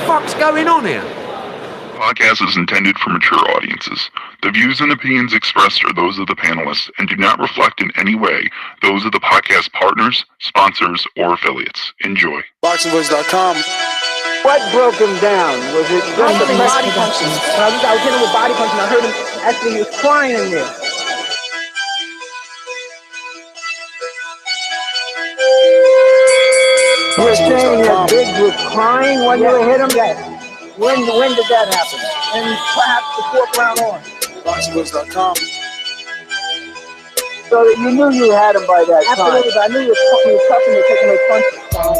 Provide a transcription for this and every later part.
fuck's going on here? Podcast is intended for mature audiences. The views and opinions expressed are those of the panelists and do not reflect in any way those of the podcast partners, sponsors, or affiliates. Enjoy. ThaBoxingvoice.com. What broke him down? Was it just the body punching? I was hitting him with body punching. I heard him actually, he was crying in there. You were saying that Biggs was crying when you hit him? When did that happen? And perhaps the fourth round on. ThaBoxingvoice.com. So that you knew you had him by that time. Absolutely, I knew you were tough and you were taking those punches.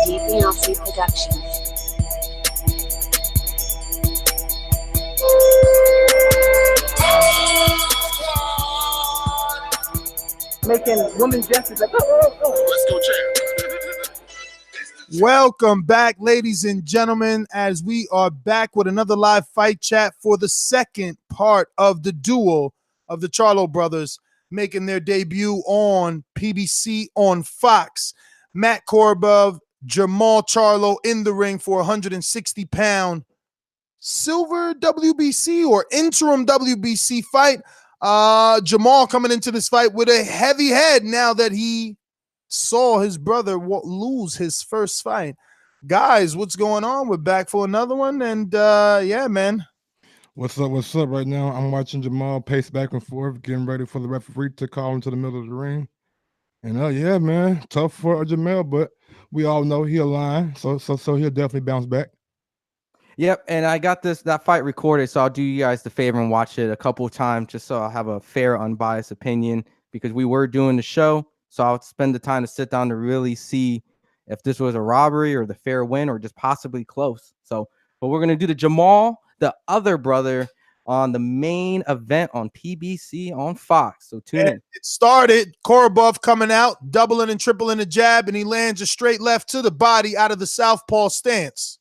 Gennady Productions. Making women gestures like, oh. Let's go, champ. Welcome back, ladies and gentlemen, as we are back with another live fight chat for the second part of the duo of the Charlo brothers making their debut on PBC on Fox. Matt Koborov, Jermall Charlo in the ring for 160-pound silver WBC or interim WBC fight. Jermall coming into this fight with a heavy head now that he saw his brother lose his first fight. Guys, what's going on? We're back for another one, and yeah, man. What's up right now? I'm watching Jermall pace back and forth, getting ready for the referee to call him to the middle of the ring. And yeah, man, tough for Jermall, but we all know he'll line, so he'll definitely bounce back. Yep, and I got that fight recorded, so I'll do you guys the favor and watch it a couple of times just so I'll have a fair, unbiased opinion, because we were doing the show, so I'll spend the time to sit down to really see if this was a robbery or the fair win or just possibly close. So, but we're going to do the Jermall, the other brother, on the main event on PBC on Fox. So tune in. It started, Koborov coming out, doubling and tripling the jab, and he lands a straight left to the body out of the southpaw stance.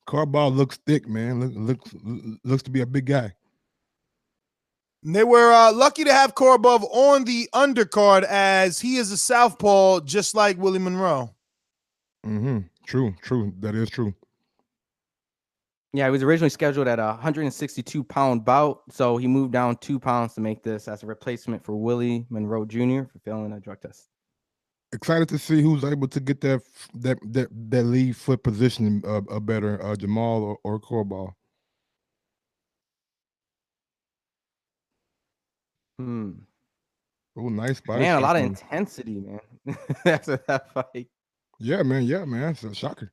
Koborov looks thick, man. Looks to be a big guy. And they were lucky to have Koborov on the undercard, as he is a southpaw just like Willie Monroe. True. That is true. Yeah, he was originally scheduled at a 162-pound bout, so he moved down 2 pounds to make this as a replacement for Willie Monroe Jr. for failing a drug test. Excited to see who's able to get that lead foot position better, Jermall or Koborov. Oh, nice body. Man, a lot of intensity, man. After that fight. Yeah, man. It's a shocker.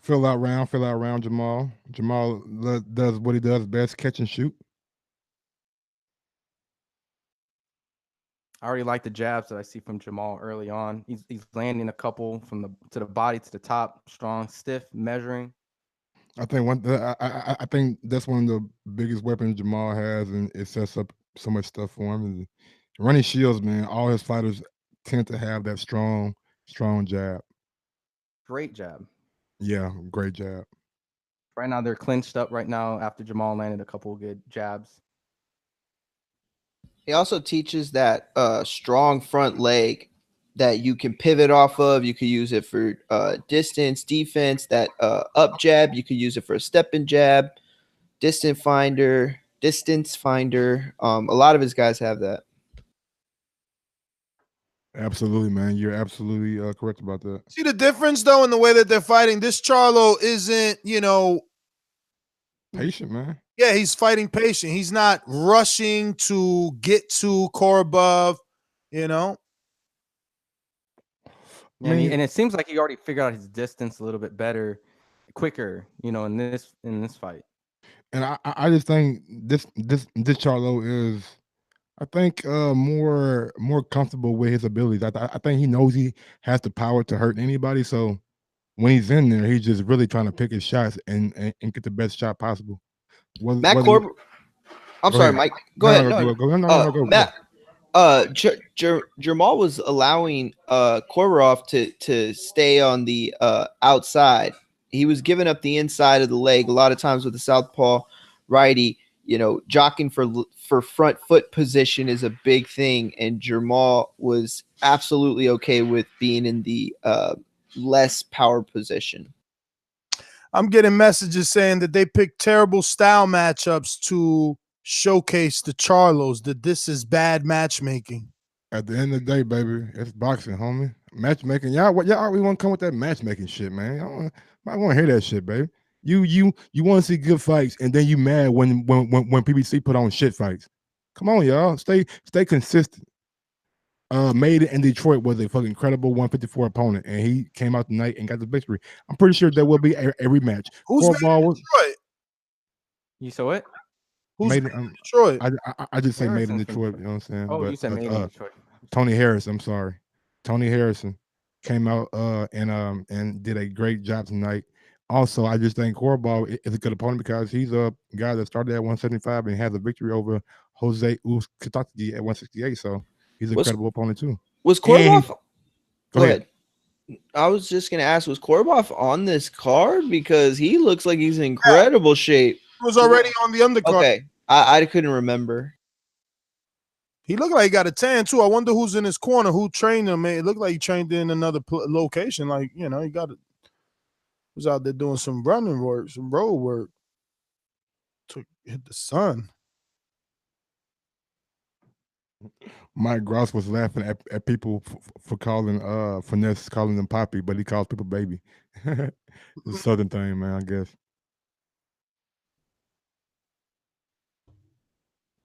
Fill out round, Jermall. Jermall does what he does best, catch and shoot. I already like the jabs that I see from Jermall early on. He's landing a couple to the body to the top, strong, stiff, measuring. I think that's one of the biggest weapons Jermall has, and it sets up so much stuff for him. And running shields, man. All his fighters tend to have that strong jab. Great jab. Yeah, great jab. Right now they're clinched up right now after Jermall landed a couple of good jabs. He also teaches that strong front leg that you can pivot off of. You could use it for distance, defense, that up jab. You could use it for a step-in jab, distance finder. A lot of his guys have that. Absolutely, man. You're absolutely correct about that. See the difference, though, in the way that they're fighting? This Charlo isn't, patient, man. Yeah, he's fighting patient. He's not rushing to get to Koborov, Yeah, and it seems like he already figured out his distance a little bit better, quicker, in this fight. And I just think this Charlo is, I think, more comfortable with his abilities. I think he knows he has the power to hurt anybody. So when he's in there, he's just really trying to pick his shots and get the best shot possible. Matt Koborov. I'm sorry, Mike. Go ahead. No, Matt. Jermall was allowing Koborov to stay on the outside. He was giving up the inside of the leg a lot of times with the southpaw righty. jockeying for front foot position is a big thing, and Jermall was absolutely okay with being in the less power position. I'm getting messages saying that they picked terrible style matchups to showcase the Charlos, that this is bad matchmaking. At the end of the day, baby, it's boxing, homie. Matchmaking, y'all always want to come with that matchmaking shit, man. I want to hear that shit, baby. You want to see good fights, and then you mad when PBC put on shit fights. Come on, y'all, stay consistent. Made it in Detroit was a fucking incredible 154 opponent, and he came out tonight and got the victory. I'm pretty sure there will be a rematch. Who's made in Detroit? You saw it? Who's made made it, in Detroit? I just say made in Harrison's Detroit. from You know what I'm saying? Oh, but, you said made in Detroit. Tony Harrison. I'm sorry, Tony Harrison came out and did a great job tonight. Also, I just think Koborov is a good opponent because he's a guy that started at 175 and has a victory over Jose Uzcategui at 168. So he's a credible opponent too. Was Koborov? Go ahead. I was just gonna ask, was Koborov on this card? Because he looks like he's in incredible shape. He was already on the undercard. Okay, I couldn't remember. He looked like he got a tan too. I wonder who's in his corner, who trained him. Man, it looked like he trained in another location. Like, he was out there doing some running work, some road work to hit the sun. Mike Gross was laughing at people for calling Finesse calling them Poppy, but he calls people baby. The Southern thing, man, I guess.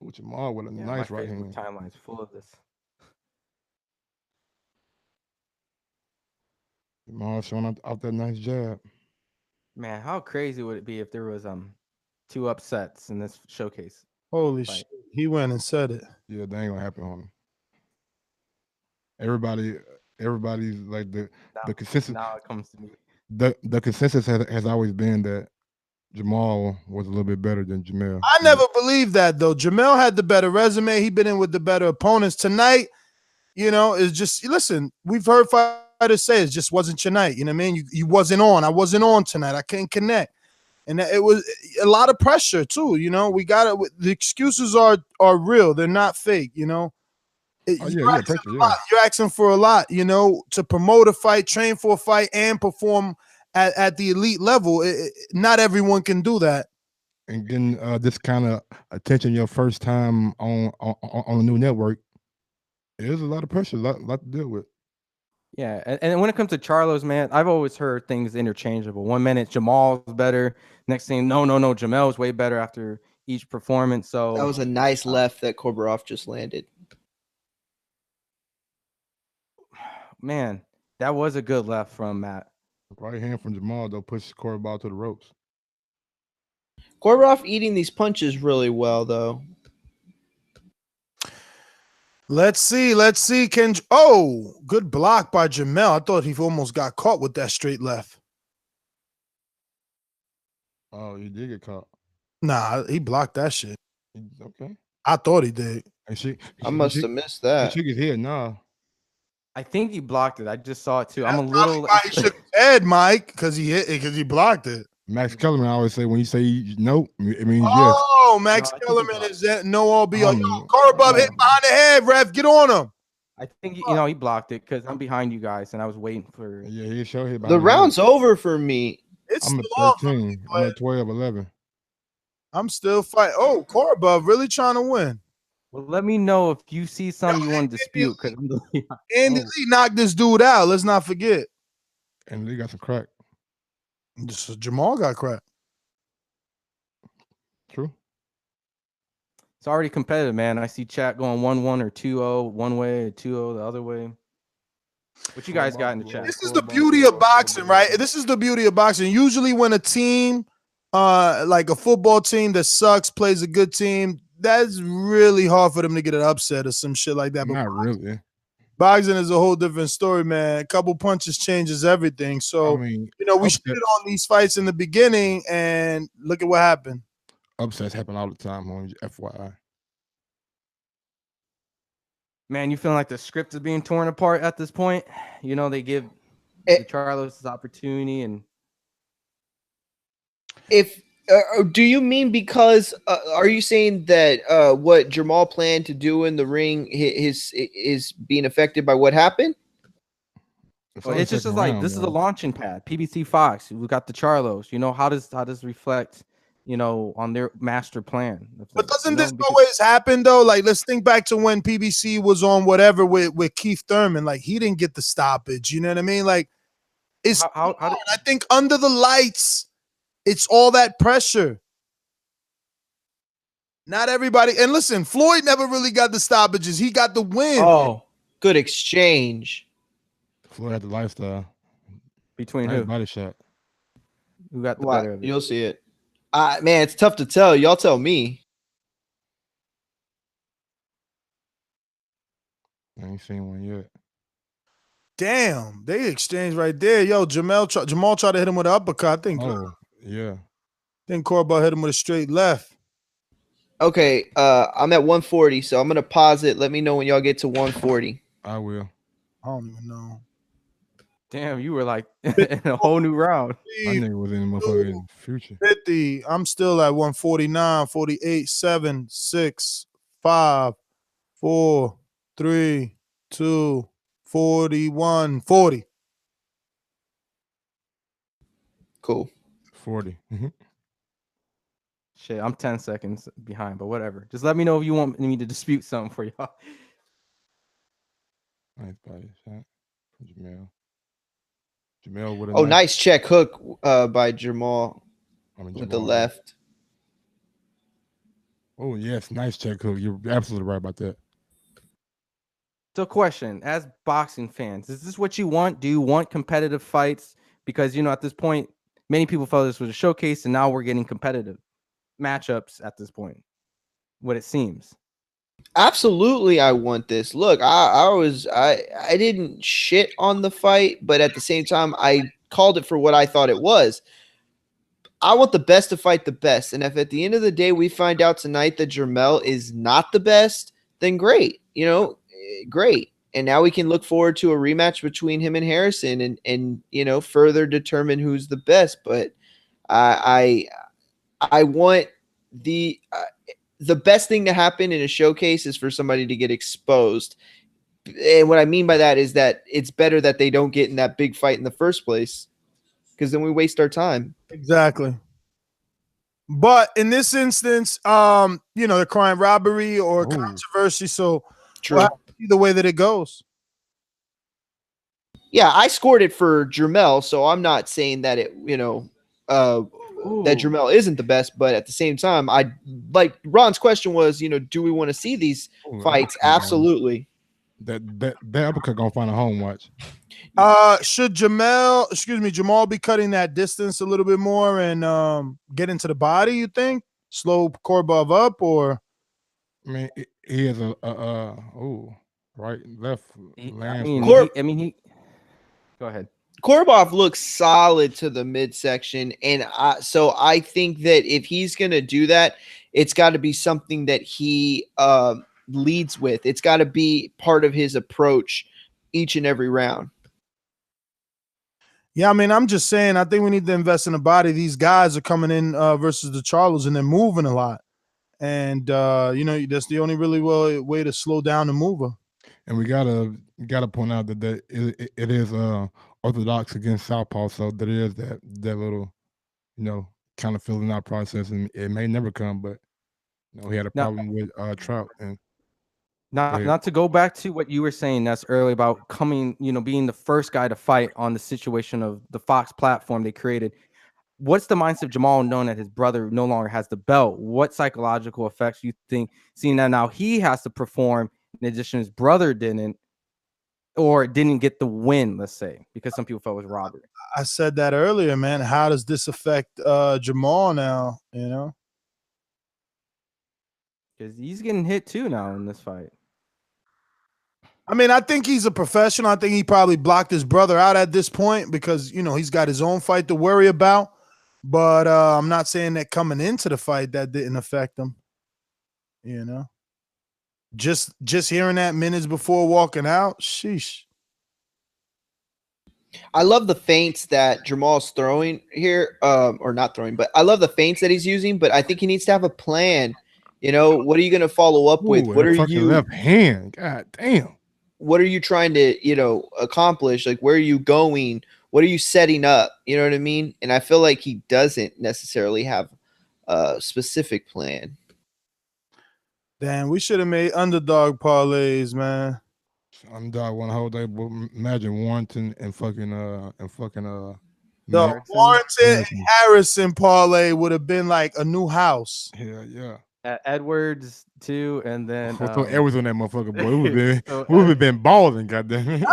Jermall with a nice right hand. Timeline's full of this. Jermall showing out that nice jab. Man, how crazy would it be if there was 2 upsets in this showcase? Holy shit. He went and said it. Yeah, that ain't gonna happen, homie. Everybody's like the consensus. Now it comes to me. The consensus has always been that Jermall was a little bit better than Jermell. I never believed that though. Jermell had the better resume. He been in with the better opponents. Tonight, it's just, listen, we've heard fighters say it just wasn't your night. You know what I mean? You wasn't on. I wasn't on tonight. I couldn't connect. And it was a lot of pressure too. We got it. The excuses are real. They're not fake. You're asking for a lot, to promote a fight, train for a fight, and perform at the elite level. Not everyone can do that. And getting this kind of attention your first time on a new network, there's a lot of pressure, a lot to deal with. Yeah, and when it comes to Charlos, man, I've always heard things interchangeable. 1 minute Jermall's better, next thing, no, Jermell's way better after each performance. So that was a nice left that Koborov just landed. Man, that was a good left from Matt. Right hand from Jermall though pushes Koborov to the ropes. Koborov eating these punches really well though. Let's see. Good block by Jermall. I thought he almost got caught with that straight left. Oh, he did get caught. Nah, he blocked that shit. Okay. I thought he did. I must have missed that. He shook his head, nah. I think he blocked it. I just saw it too. I'm a little. Why he shook his head, Mike, because he hit it, because he blocked it. Max Kellerman always say when you say no, it means yes. Oh, Max Kellerman is that no all be all. Koborov hit behind the head, ref. Get on him. I think he blocked it because I'm behind you guys and I was waiting for. Yeah, he showed hit. The round's over for me. I'm at 13. I'm at 12, 11. I'm still fighting. Oh, Koborov really trying to win. Well, let me know if you see something you want to dispute. Andy Lee knocked this dude out. Let's not forget. And Lee got some crack. Jermall got crack. True. It's already competitive, man. I see chat going 1-1 or 2-0 one way or 2-0 the other way. What you guys got in the chat? This is the beauty of boxing, right? This is the beauty of boxing. Usually when a team, like a football team that sucks, plays a good team, that's really hard for them to get an upset or some shit like that. But not really. Boxing is a whole different story, man. A couple punches changes everything. So, we shit on these fights in the beginning, and look at what happened. Upsets happen all the time, on FYI. Man, you feeling like the script is being torn apart at this point? They give the Charlos this opportunity, and if Do you mean because are you saying that what Jermall planned to do in the ring is being affected by what happened? Well, it's just like this is a launching pad. PBC Fox, we got the Charlos. You know, how does reflect, on their master plan? But doesn't this always happen though? Like, let's think back to when PBC was on whatever with Keith Thurman. Like, he didn't get the stoppage. You know what I mean? Like, it's I think under the lights, it's all that pressure. Not everybody. And listen, Floyd never really got the stoppages. He got the win. Oh, good exchange. Floyd had the lifestyle. Between who? Body shot. Who got the better of it? You'll see it. Man, it's tough to tell. Y'all tell me. I ain't seen one yet. Damn, they exchanged right there. Yo, Jermall tried to hit him with an uppercut. I think. Oh, yeah. Then Koborov hit him with a straight left. Okay, I'm at 140, so I'm gonna pause it. Let me know when y'all get to 140. I will. I don't even know. Damn, you were like in a whole new round. My nigga was in the motherfucking future. 50. I'm still at 149, 48, 7, 6, 5, 4, 3, 2, 41, 40. Cool. 40. Shit, I'm 10 seconds behind, but whatever. Just let me know if you want me to dispute something for y'all. Nice body shot from Jermall. Jermall with a nice check hook by Jermall with the left. Oh, yes, nice check hook. You're absolutely right about that. So, question, as boxing fans, is this what you want? Do you want competitive fights? Because, at this point, many people felt this was a showcase, and now we're getting competitive matchups at this point, what it seems. Absolutely, I want this. Look, I didn't shit on the fight, but at the same time, I called it for what I thought it was. I want the best to fight the best, and if at the end of the day we find out tonight that Jermall is not the best, then great, great. And now we can look forward to a rematch between him and Harrison, and further determine who's the best. But I want the best thing to happen in a showcase is for somebody to get exposed. And what I mean by that is that it's better that they don't get in that big fight in the first place, because then we waste our time. Exactly. But in this instance, they're crying robbery or controversy. So True. The way that it goes. Yeah, I scored it for Jermall, so I'm not saying that it, that Jermall isn't the best, but at the same time, I like Ron's question was, do we want to see these fights? Absolutely. That uppercut gonna find a home watch. Should Jermall be cutting that distance a little bit more and get into the body, you think? Slow Koborov up, or I mean, he has a right, left. He go ahead. Koborov looks solid to the midsection, and so I think that if he's going to do that, it's got to be something that he leads with. It's got to be part of his approach each and every round. Yeah, I mean, I'm just saying, I think we need to invest in the body. These guys are coming in versus the Charlos, and they're moving a lot. And, that's the only really way to slow down the mover. And we gotta point out that it is orthodox against southpaw, so there is that little, kind of filling out process, and it may never come, but he had a problem with Trout. And not to go back to what you were saying that's early about coming, being the first guy to fight on the situation of the Fox platform they created. What's the mindset of Jermall knowing that his brother no longer has the belt? What psychological effects you think, seeing that now he has to perform in addition his brother didn't, or didn't get the win, let's say, because some people felt it was robbery? I said that earlier, man. How does this affect Jermall now, Because he's getting hit too now in this fight. I mean, I think he's a professional. I think he probably blocked his brother out at this point because, he's got his own fight to worry about. But I'm not saying that coming into the fight that didn't affect him. Just hearing that minutes before walking out, sheesh. I love the feints that Jermall's throwing here, or not throwing, but I love the feints that he's using. But I think he needs to have a plan. You know, what are you going to follow up with? Ooh, What that are fucking you? left hand? God damn. What are you trying to accomplish? Like, where are you going? What are you setting up? You know what I mean? And I feel like he doesn't necessarily have a specific plan. Damn, we should have made underdog parlays, man. Underdog one whole day. But imagine Warrington and fucking The Matt Warrington and Harrison. Harrison parlay would have been like a new house. Yeah. Edwards too, and then So Edwards on that motherfucker, boy. We so would have been balling, goddamn.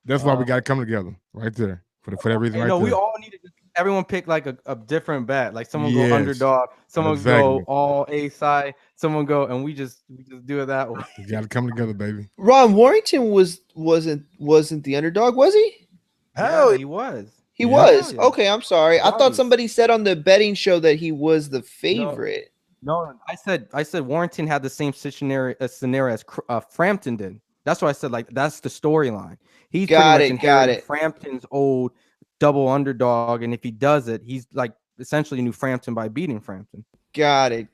That's why we got to come together right there for that reason. Right no, there. we all need to everyone pick like a different bet. Like someone Yes, go underdog, someone exactly. go all A side, someone go, and we just do it that way. We got to come together, baby. Ron Warrington wasn't the underdog, was he? Hell, Yeah, he was. He Yeah. was. Yeah. Okay, I'm sorry. I thought Right. somebody said on the betting show that he was the favorite. No, I said Warrington had the same scenario as Frampton did. That's why I said like that's the storyline. He's Got pretty it, much got inherited it. Frampton's old double underdog, and if he does it, he's like essentially new Frampton by beating Frampton. Got it.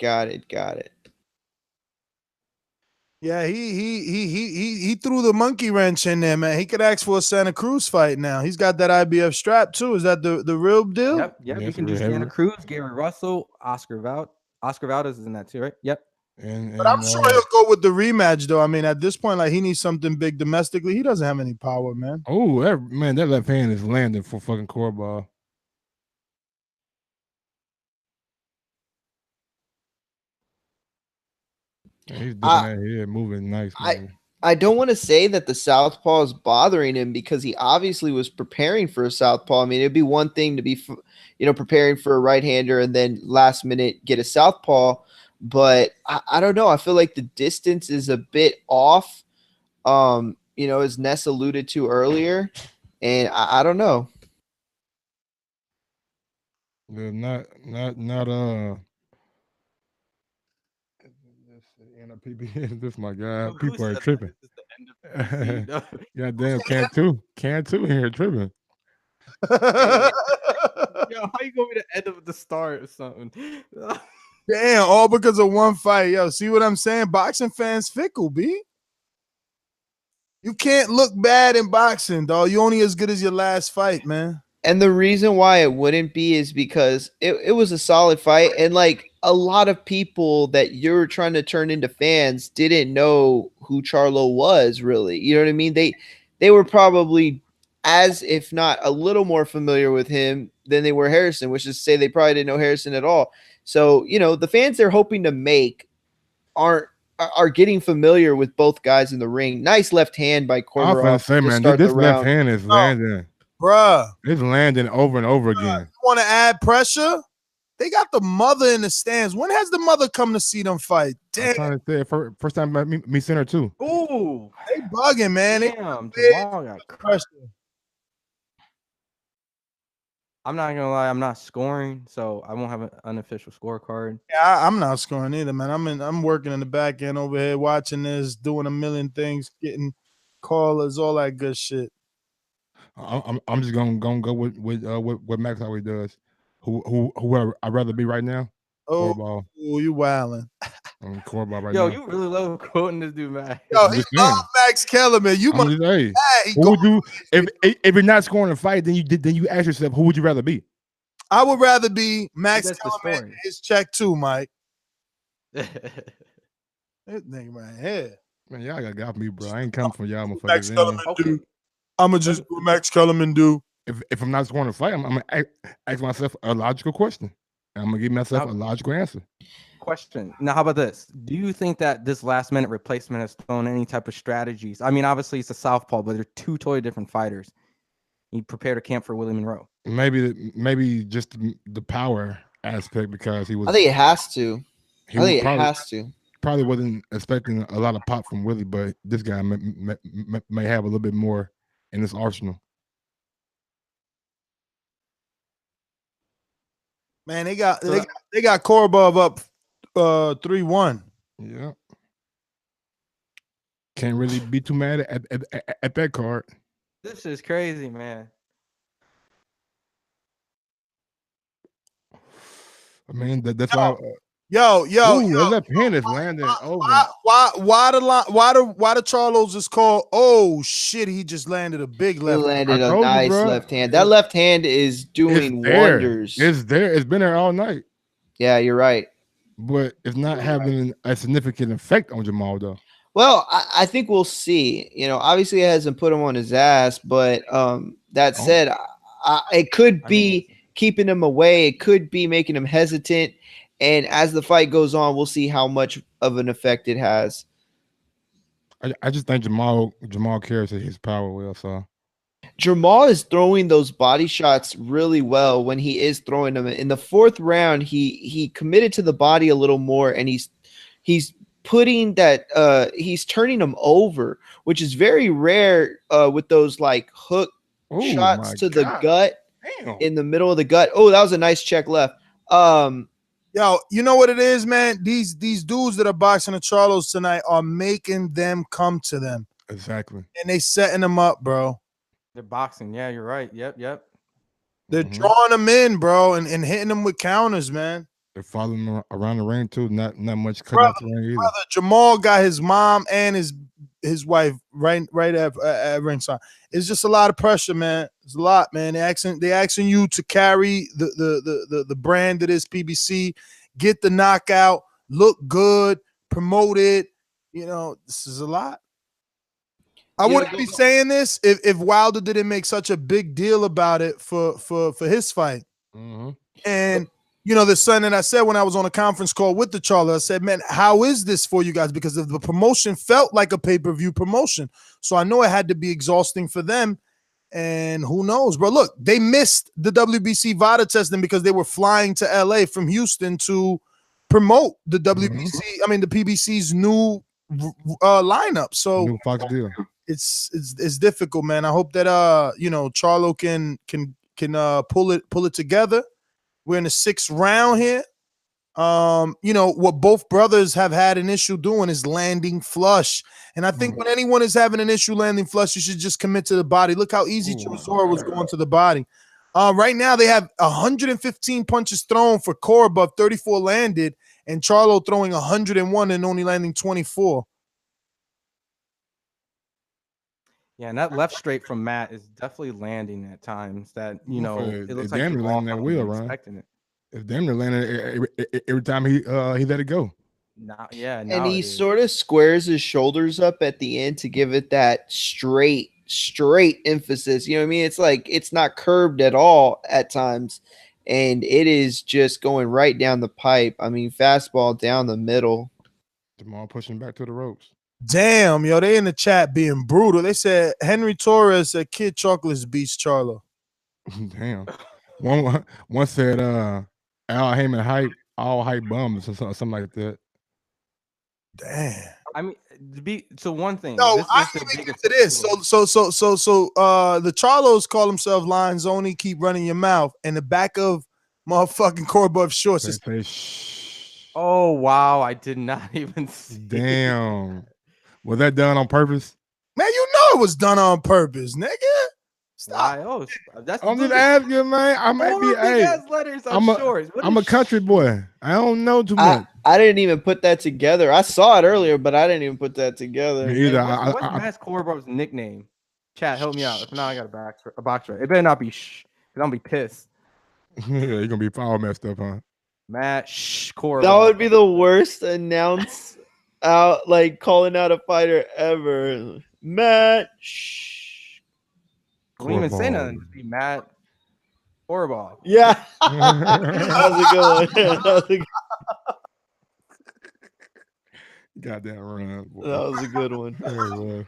yeah, he threw the monkey wrench in there, man. He could ask for a Santa Cruz fight now. He's got that IBF strap too. Is that the real deal? Yep. Yes, You can do we have Santa it. Cruz, Gary Russell, Oscar Valdez is in that too, right? Yep. And But I'm sure he'll go with the rematch, though. I mean, at this point, like he needs something big domestically. He doesn't have any power, man. oh, that left hand is landing for fucking Koborov. Yeah, he's dipping that head, moving nice. I don't want to say that the southpaw is bothering him because he obviously was preparing for a southpaw. I mean, it'd be one thing to be, preparing for a right-hander and then last minute get a southpaw, but I don't know. I feel like the distance is a bit off. As Ness alluded to earlier, and I don't know. Yeah, not NRPB. This my guy. People are tripping. Goddamn, can too here tripping. Yo, how you gonna be the end of the start or something? Damn, all because of one fight. Yo, see what I'm saying? Boxing fans fickle, B. You can't look bad in boxing, dog. You only as good as your last fight, man. And the reason why it wouldn't be is because it was a solid fight. And like a lot of people that you're trying to turn into fans didn't know who Charlo was really. You know what I mean? They were probably as if not a little more familiar with him than they were Harrison, which is to say they probably didn't know Harrison at all. So, the fans they're hoping to make are getting familiar with both guys in the ring. Nice left hand by Koborov. I was gonna say, man, this left hand is landing. Bruh. It's landing over and over again. You want to add pressure? They got the mother in the stands. When has the mother come to see them fight? Damn. I'm trying to say first time me seen her too. Ooh, they bugging, man. Damn, Jermall got pressure. I'm not gonna lie, I'm not scoring, so I won't have an unofficial scorecard. Yeah, I'm not scoring either, man. I'm working in the back end over here, watching this, doing a million things, getting callers, all that good shit. I'm just gonna go with what Max always does. Who I'd rather be right now? Oh, you wilding. Koborov right Yo, now. you really love quoting this dude, man. Yo, he love Max Kellerman. You must hey, who would you if you're not scoring a fight, then you ask yourself, who would you rather be? I would rather be Max That's the Kellerman. story. His check too, Mike. This nigga right here. Man, y'all got me, bro. I ain't coming for y'all, Max motherfuckers. Kellerman do. I'ma just do Max Kellerman do. If I'm not scoring a fight, I'm gonna ask myself a logical question. I'm gonna give myself a logical answer. Question. Now, how about this? Do you think that this last minute replacement has thrown any type of strategies? I mean, obviously it's a southpaw, but they're two totally different fighters. He prepared a camp for Willie Monroe. Maybe just the power aspect because he was. I think it has to. It has to. Probably wasn't expecting a lot of pop from Willie, but this guy may have a little bit more in his arsenal. Man, they got Koborov up 3-1. Yeah. Can't really be too mad at that card. This is crazy, man. I mean, that's why. Yo, Ooh, that left hand is landing over. why the Charlos is called? Oh shit, he just landed a big He left. landed I a told you, nice bro. left hand. That left hand is doing wonders. It's there. It's been there all night, Yeah, you're right. but it's not having a significant effect on Jermall though. Well, I think we'll see. You know, obviously it hasn't put him on his ass, but that said, it could be keeping him away. It could be making him hesitant. And as the fight goes on, we'll see how much of an effect it has. I just think Jermall carries his power well. So Jermall is throwing those body shots really well when he is throwing them. In the fourth round, he committed to the body a little more, and he's putting that he's turning them over, which is very rare with those like hook shots to the gut. Damn. In the middle of the gut. Oh, that was a nice check left. Yo, you know what it is, man? These dudes that are boxing the Charlos tonight are making them come to them. Exactly. And they setting them up, bro. They're boxing. Yeah, you're right. Yep. They're drawing them in, bro, and hitting them with counters, man. They're following them around the ring too. Not much cut off the ring either. Brother, Jermall got his mom and his wife right at ringside. It's just a lot of pressure, man. It's a lot, man. They asking you to carry the brand that is PBC, get the knockout, look good, promote it. You know, this is a lot. I wouldn't be saying this if Wilder didn't make such a big deal about it for his fight. And you know, the son that I said when I was on a conference call with the Charlo, I said, man, how is this for you guys? Because the promotion felt like a pay-per-view promotion. So I know it had to be exhausting for them. And who knows, bro? Look, they missed the WBC VADA testing because they were flying to LA from Houston to promote the WBC, the PBC's new lineup. So new Fox deal. It's difficult, man. I hope that Charlo can pull it together. We're in the 6th round here. What both brothers have had an issue doing is landing flush. And I think when anyone is having an issue landing flush, you should just commit to the body. Look how easy Chisora was going to the body. Right now, they have 115 punches thrown for Koborov, 34 landed, and Charlo throwing 101 and only landing 24. Yeah, and that left straight from Matt is definitely landing at times. That it looks like he's landing that wheel around. Expecting it. It's damn near landing every time he let it go. And he sort of squares his shoulders up at the end to give it that straight emphasis. You know what I mean? It's like it's not curved at all at times, and it is just going right down the pipe. I mean, fastball down the middle. Jermall pushing back to the ropes. Damn, yo, they in the chat being brutal. They said Henry Torres said Kid Chocolates beats Charlo. Damn. One said Al Heyman hype, all hype bums or something like that. Damn. I mean, one thing. No, I didn't even get to this. So the Charlos call themselves Lions Only. Keep running your mouth. And the back of motherfucking Koborov shorts. Oh wow! I did not even see. Damn. Was that done on purpose? Man, you know it was done on purpose, nigga. Stop. I'm just asking, man. I might be. I'm a country boy. I don't know too much. I didn't even put that together. I saw it earlier, but I didn't even put that together. Me either. What's Matt Koborov's nickname? Chat, help me out. If not, I got a box right. It better not be I'll be pissed. Yeah, you're gonna be all messed up, huh? Matt Koborov. That would be the worst announce out, like calling out a fighter ever. Matt. Don't even say nothing. Just be Matt Koborov. Yeah. That was a good one. Goddamn run. Boy. That was a good one.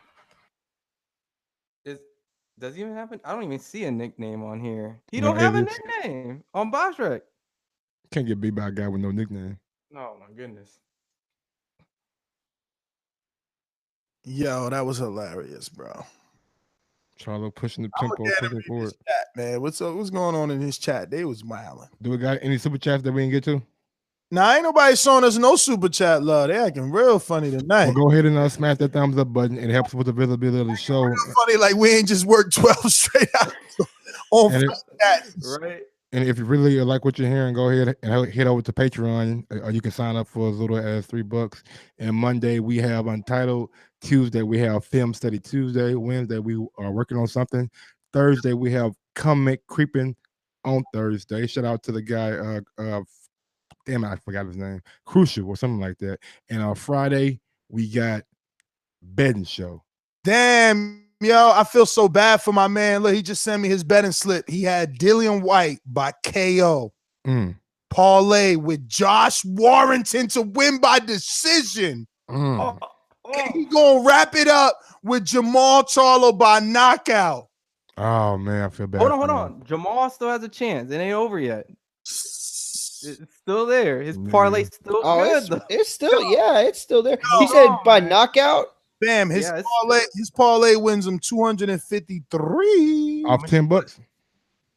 Does he even have I don't even see a nickname on here. He don't have a nickname on BoxRec. Can't get beat by a guy with no nickname. Oh my goodness. Yo, that was hilarious, bro. Charlo pushing the tempo, pushing forward. Chat, man, what's going on in his chat? They was wilding. Do we got any super chats that we didn't get to? Now ain't nobody showing us no super chat love. They acting real funny tonight. Well, go ahead and smash that thumbs up button. It helps with the visibility of the show. Funny, like we ain't just worked 12 straight out on And that. Right. And if you really like what you're hearing, go ahead and head over to Patreon, or you can sign up for as little as $3. And Monday we have Untitled. Tuesday we have Film Study Tuesday. Wednesday we are working on something. Thursday we have Comic Creeping on Thursday. Shout out to the guy, damn it, I forgot his name, Crucial or something like that. And on Friday we got Betting Show. Damn, yo, I feel so bad for my man. Look, he just sent me his betting slip. He had Dillian White by KO. Parlay with Josh Warrington to win by decision. And he gonna wrap it up with Jermall Charlo by knockout. Oh man, I feel bad. Hold on. Jermall still has a chance. It ain't over yet. It's still there. His parlay still good. It's still, it's still there. He said by knockout. Bam, his parlay wins him 253 off $10.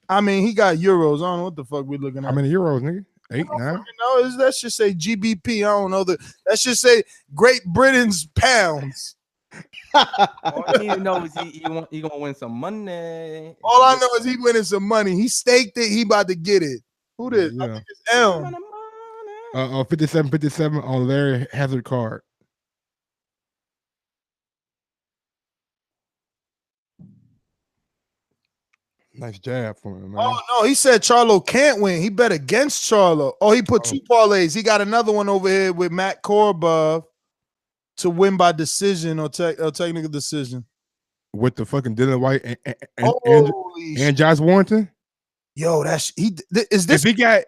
I mean, he got euros. I don't know what the fuck we looking at. How many euros, nigga? 8, 9? No, that should say GBP. I don't know that should say Great Britain's pounds. All I need to know is he gonna win some money. All I know is he winning some money. He staked it. He about to get it. Who this? Yeah. I think it's Elm. 57 on Larry Hazard card. Nice jab for him, man. Oh no, he said Charlo can't win. He bet against Charlo. Oh, he put 2 parlays. He got another one over here with Matt Koborov to win by decision or technical decision. With the fucking Dillian White and Josh Warrington. Yo, is this? If he got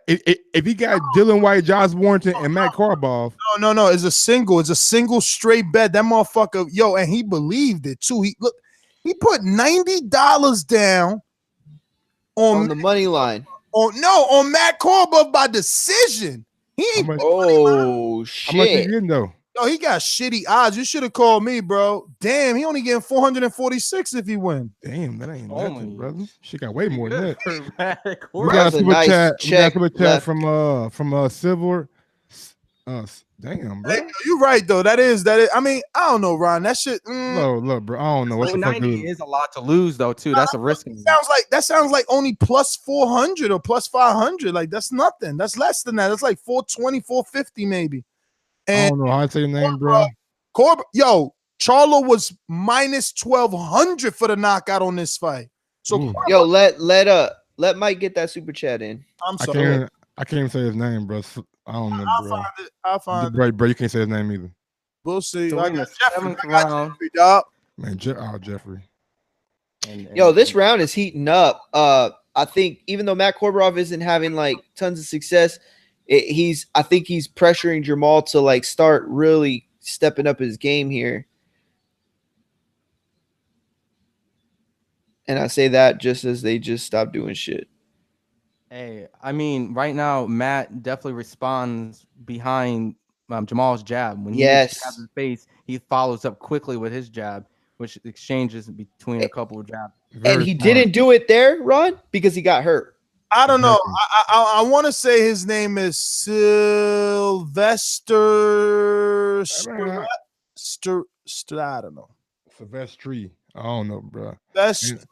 Dillian White, Josh Warrington, and Matt Koborov. No. It's a single. It's a single straight bet. That motherfucker, yo, and he believed it too. He put $90 down on the money line. On Matt Koborov by decision. He ain't. Shit! How much he getting though? Yo, he got shitty odds. You should have called me, bro. Damn, he only getting 446 if he win. Damn, that ain't nothing, brother. She got way more than that. We got a super chat from Silver. Damn, bro. Hey, you're right though. That is. I mean, I don't know, Ron. That shit. Look, bro. I don't know what the fuck 90 is a lot to lose though, too. That's a risk. That sounds like only plus 400 or plus 500. Like that's nothing. That's less than that. That's like 420, 450 maybe. And I don't know how to say your name, bro. Yo, Charlo was minus 1200 for the knockout on this fight. So yo, let Mike get that super chat in. I'm sorry. I can't even say his name, bro. I don't know, bro. I'll find it. Bro, you can't say his name either. We'll see. So I in the got Jeffrey, 7th round. dog. Man, Jeffrey. Yo, this round is heating up. I think even though Matt Koborov isn't having like tons of success, I think he's pressuring Jermall to like start really stepping up his game here. And I say that just as they just stopped doing shit. Hey, I mean, right now, Matt definitely responds behind Jamal's jab. When he jabs his face, he follows up quickly with his jab, which exchanges between a couple of jabs. And he didn't do it there, Ron, because he got hurt. I don't know. I want to say his name is Sylvester. I don't know. Silvestri. I don't know, bro. That shit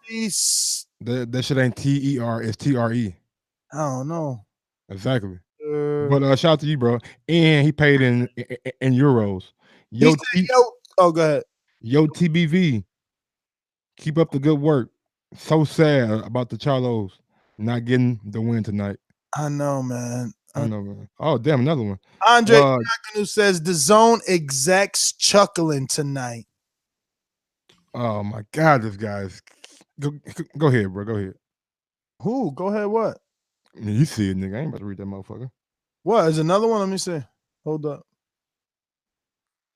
ain't TER. It's TRE. I don't know. Exactly. But shout out to you, bro. And he paid in euros. Go ahead. Yo, TBV. Keep up the good work. So sad about the Charlos not getting the win tonight. I know, man. I know, man. Oh, damn, another one. Andre who says the zone execs chuckling tonight. Oh my God, this guy's go ahead, bro. Go ahead. Who? Go ahead. What? You see it, nigga. I ain't about to read that motherfucker. What is another one? Let me see. Hold up.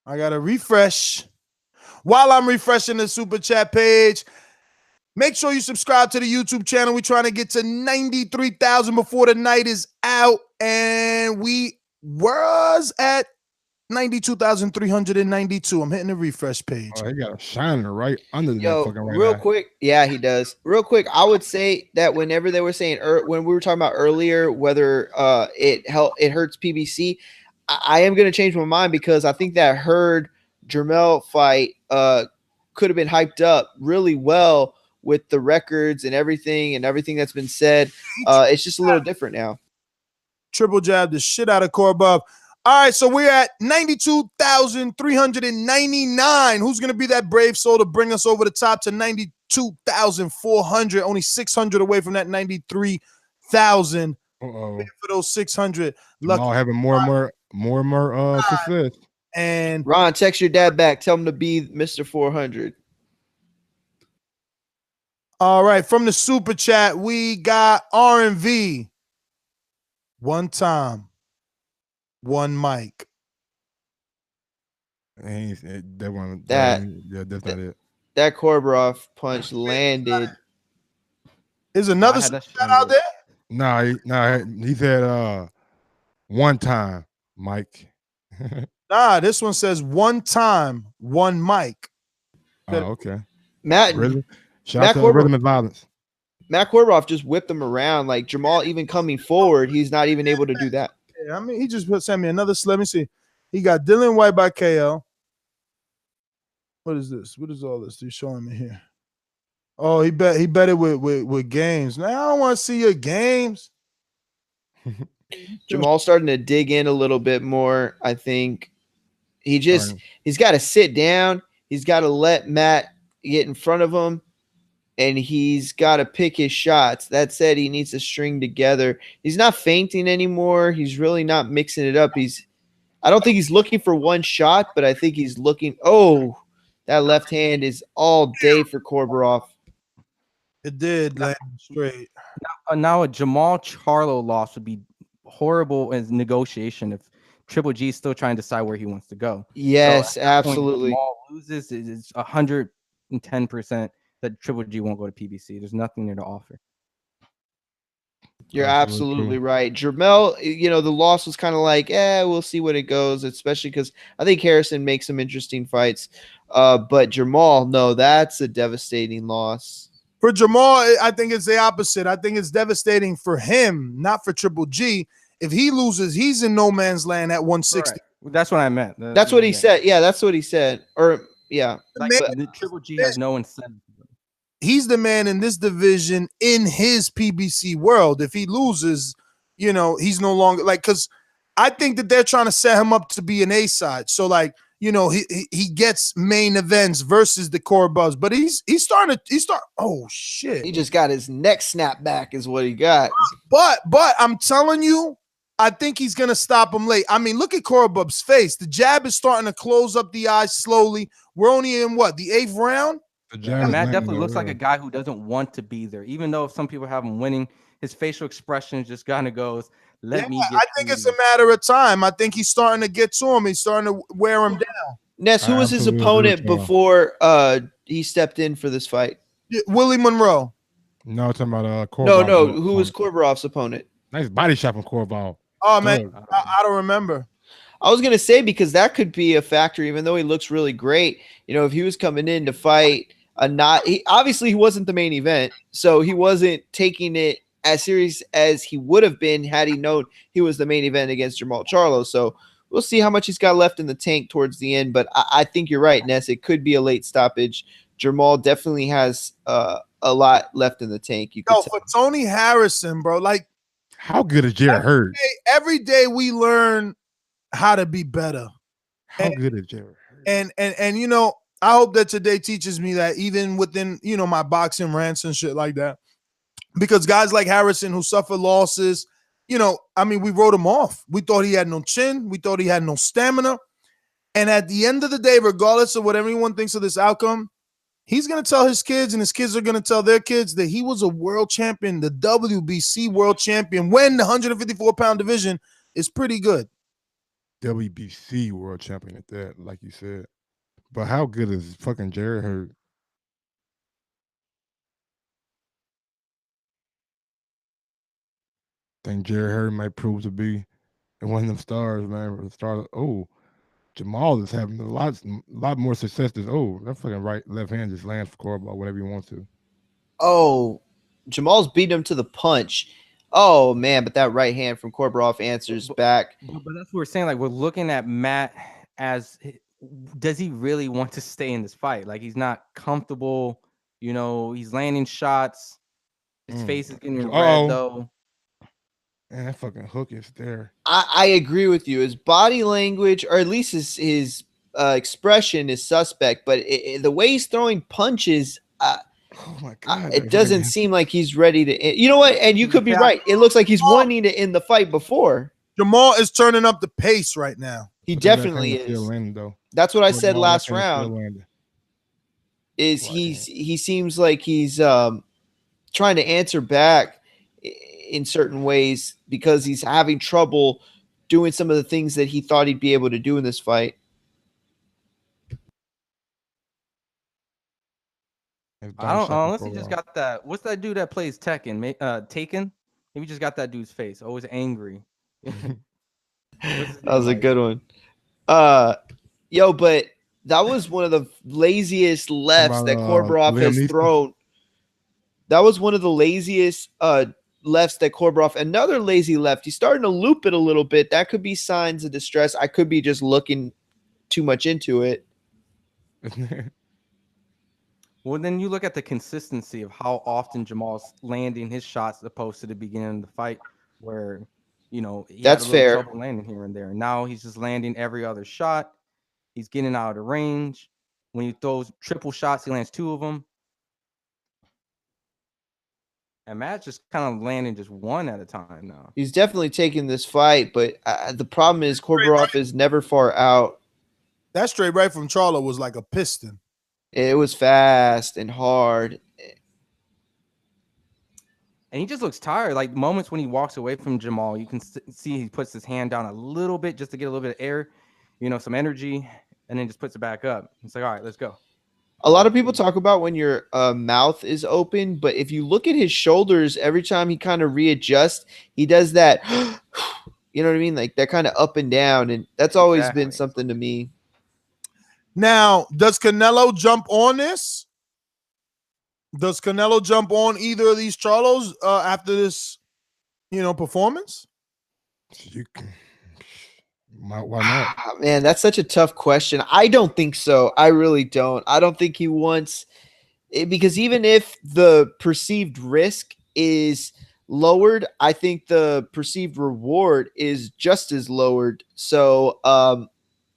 I gotta refresh. While I'm refreshing the super chat page, make sure you subscribe to the YouTube channel. We're trying to get to 93,000 before the night is out, and we was at 92,392. I'm hitting the refresh page. Oh, he got a shiner right under that Yo, fucking right real eye. quick, yeah, he does. Real quick, I would say that whenever they were saying when we were talking about earlier whether it hurts PBC, I am going to change my mind because I think that Jermall fight could have been hyped up really well with the records and everything that's been said. It's just a little different now. Triple jab the shit out of Koborov. All right, so we're at 92,399. Who's going to be that brave soul to bring us over the top to 92,400? Only 600 away from that 93,000. Uh-oh. For those 600. Jamal having more and more success. And Ron, text your dad back. Tell him to be Mr. 400. All right, from the super chat, we got R&V. One time, one mic. That's not it. That Koborov punch landed. Is another super chat out there? Nah, he said one time, Mike. Nah, this one says one time, one mic. Oh, okay. Matt Shout out to Rhythm and Violence. Matt Koborov just whipped him around. Like Jermall even coming forward, he's not even able to do that. Yeah, I mean, he just sent me another. Let me see. He got Dylan White by KO. What is this? What is all this he's showing me here? Oh, he bet it with games. Now I don't want to see your games. Jermall starting to dig in a little bit more. I think he's got to sit down. He's got to let Matt get in front of him, and he's got to pick his shots. That said, he needs to string together. He's not feinting anymore. He's really not mixing it up. I don't think he's looking for one shot, but I think he's looking. Oh, that left hand is all day for Koborov. It did land straight. Now a Jermall Charlo loss would be horrible as negotiation if Triple G is still trying to decide where he wants to go. Yes, so at that absolutely. Point, Jermall loses, it's 110% that Triple G won't go to PBC. There's nothing there to offer. You're absolutely right. Jermall, the loss was kind of like, we'll see what it goes, especially because I think Harrison makes some interesting fights. But Jermall, no, that's a devastating loss. For Jermall, I think it's the opposite. I think it's devastating for him, not for Triple G. If he loses, he's in no man's land at 160. Right. That's what I meant. That's what he said. Yeah, that's what he said. Or, yeah. Triple G has no incentive. He's the man in this division in his PBC world. If he loses, he's no longer because I think that they're trying to set him up to be an A side. So he gets main events versus the core buzz, but he's starting. Oh shit! He just got his neck snapped back, is what he got. But I'm telling you, I think he's gonna stop him late. I mean, look at Korbub's face. The jab is starting to close up the eyes slowly. We're only in the 8th round. Matt definitely looks like a guy who doesn't want to be there, even though some people have him winning. His facial expression just kind of goes, "Let me get." I think it's a matter of time. I think he's starting to get to him. He's starting to wear him down. Ness, who was his opponent before he stepped in for this fight? Willie Monroe. No, talking about Koborov. No. Who was Korborov's opponent? Nice body shot from Koborov. Oh man, I don't remember. I was gonna say because that could be a factor, even though he looks really great. If he was coming in to fight obviously he wasn't the main event, so he wasn't taking it as serious as he would have been had he known he was the main event against Jermall Charlo. So we'll see how much he's got left in the tank towards the end. But I think you're right, Ness. It could be a late stoppage. Jermall definitely has a lot left in the tank. For Tony Harrison, bro, how good is Jared Hurd? Every day we learn how to be better. How good is Jared Hurd? And I hope that today teaches me that even within, my boxing rants and shit like that, because guys like Harrison who suffer losses, we wrote him off. We thought he had no chin. We thought he had no stamina. And at the end of the day, regardless of what everyone thinks of this outcome, he's going to tell his kids and his kids are going to tell their kids that he was a world champion, the WBC world champion, when the 154-pound division is pretty good. WBC world champion at that, like you said. But how good is fucking Jared Hurd? I think Jared Hurd might prove to be one of them stars, man. Jermall is having a lot more success. That fucking left hand just lands for Koborov whatever he wants to. Oh, Jermall's beating him to the punch. Oh man, but that right hand from Koborov answers back. But that's what we're saying. Like, we're looking at Matt as, does he really want to stay in this fight? Like, he's not comfortable. You know, he's landing shots. His face is getting red though. Man, that fucking hook is there. I agree with you. His body language, or at least his expression, is suspect. But the way he's throwing punches, oh my god, it doesn't seem like he's ready to. You know what? And you could be right. It looks like he's wanting to end the fight before. Jermall is turning up the pace right now. He definitely is. That's what I said last round. He seems like he's trying to answer back in certain ways because he's having trouble doing some of the things that he thought he'd be able to do in this fight. I don't unless he just got that. What's that dude that plays Tekken? Taken? Maybe just got that dude's face. Always angry. That was a good one. Yo, but that was one of the laziest lefts that Koborov has thrown. That was one of the laziest lefts that Koborov. Another lazy left. He's starting to loop it a little bit. That could be signs of distress. I could be just looking too much into it. Well, then you look at the consistency of how often Jermall's landing his shots opposed to the beginning of the fight, where, you know, he that's had a little fair. trouble landing here and there. And now he's just landing every other shot. He's getting out of the range. When he throws triple shots, he lands 2 of them. And Matt's just kind of landing just 1 at a time now. He's definitely taking this fight, but the problem is Koborov is never far out. That straight right from Charlo was like a piston. It was fast and hard. And he just looks tired. Like, moments when he walks away from Jermall, you can see he puts his hand down a little bit just to get a little bit of air, you know, some energy, and then just puts it back up. It's like, all right, let's go. A lot of people talk about when your mouth is open, but if you look at his shoulders, every time he kind of readjusts, he does that, you know what I mean? Like that kind of up and down. And that's always been something to me. Now, does Canelo jump on this? Does Canelo jump on either of these Charlos after this, you know, performance? Why not? Man, that's such a tough question. I don't think so. I really don't. I don't think he wants it, because even if the perceived risk is lowered, I think the perceived reward is just as lowered. So I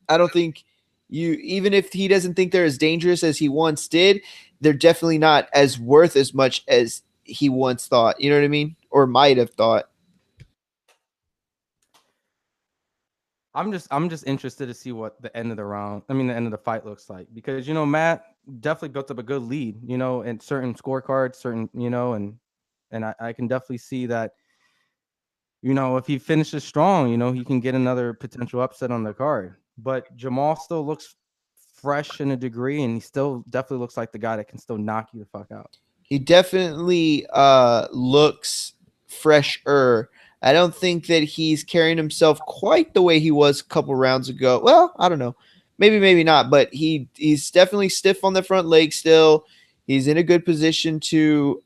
don't think even if he doesn't think they're as dangerous as he once did, they're definitely not as worth as much as he once thought. You know what I mean? Or might have thought. I'm just interested to see what the end of the fight looks like, because, you know, Matt definitely built up a good lead, you know, in certain scorecards, you know, and I can definitely see that, you know, if he finishes strong, you know, he can get another potential upset on the card. But Jermall still looks fresh in a degree, and he still definitely looks like the guy that can still knock you the fuck out. He definitely looks fresher. I don't think that he's carrying himself quite the way he was a couple rounds ago. Well, I don't know. Maybe not, but he's definitely stiff on the front leg still. He's in a good position to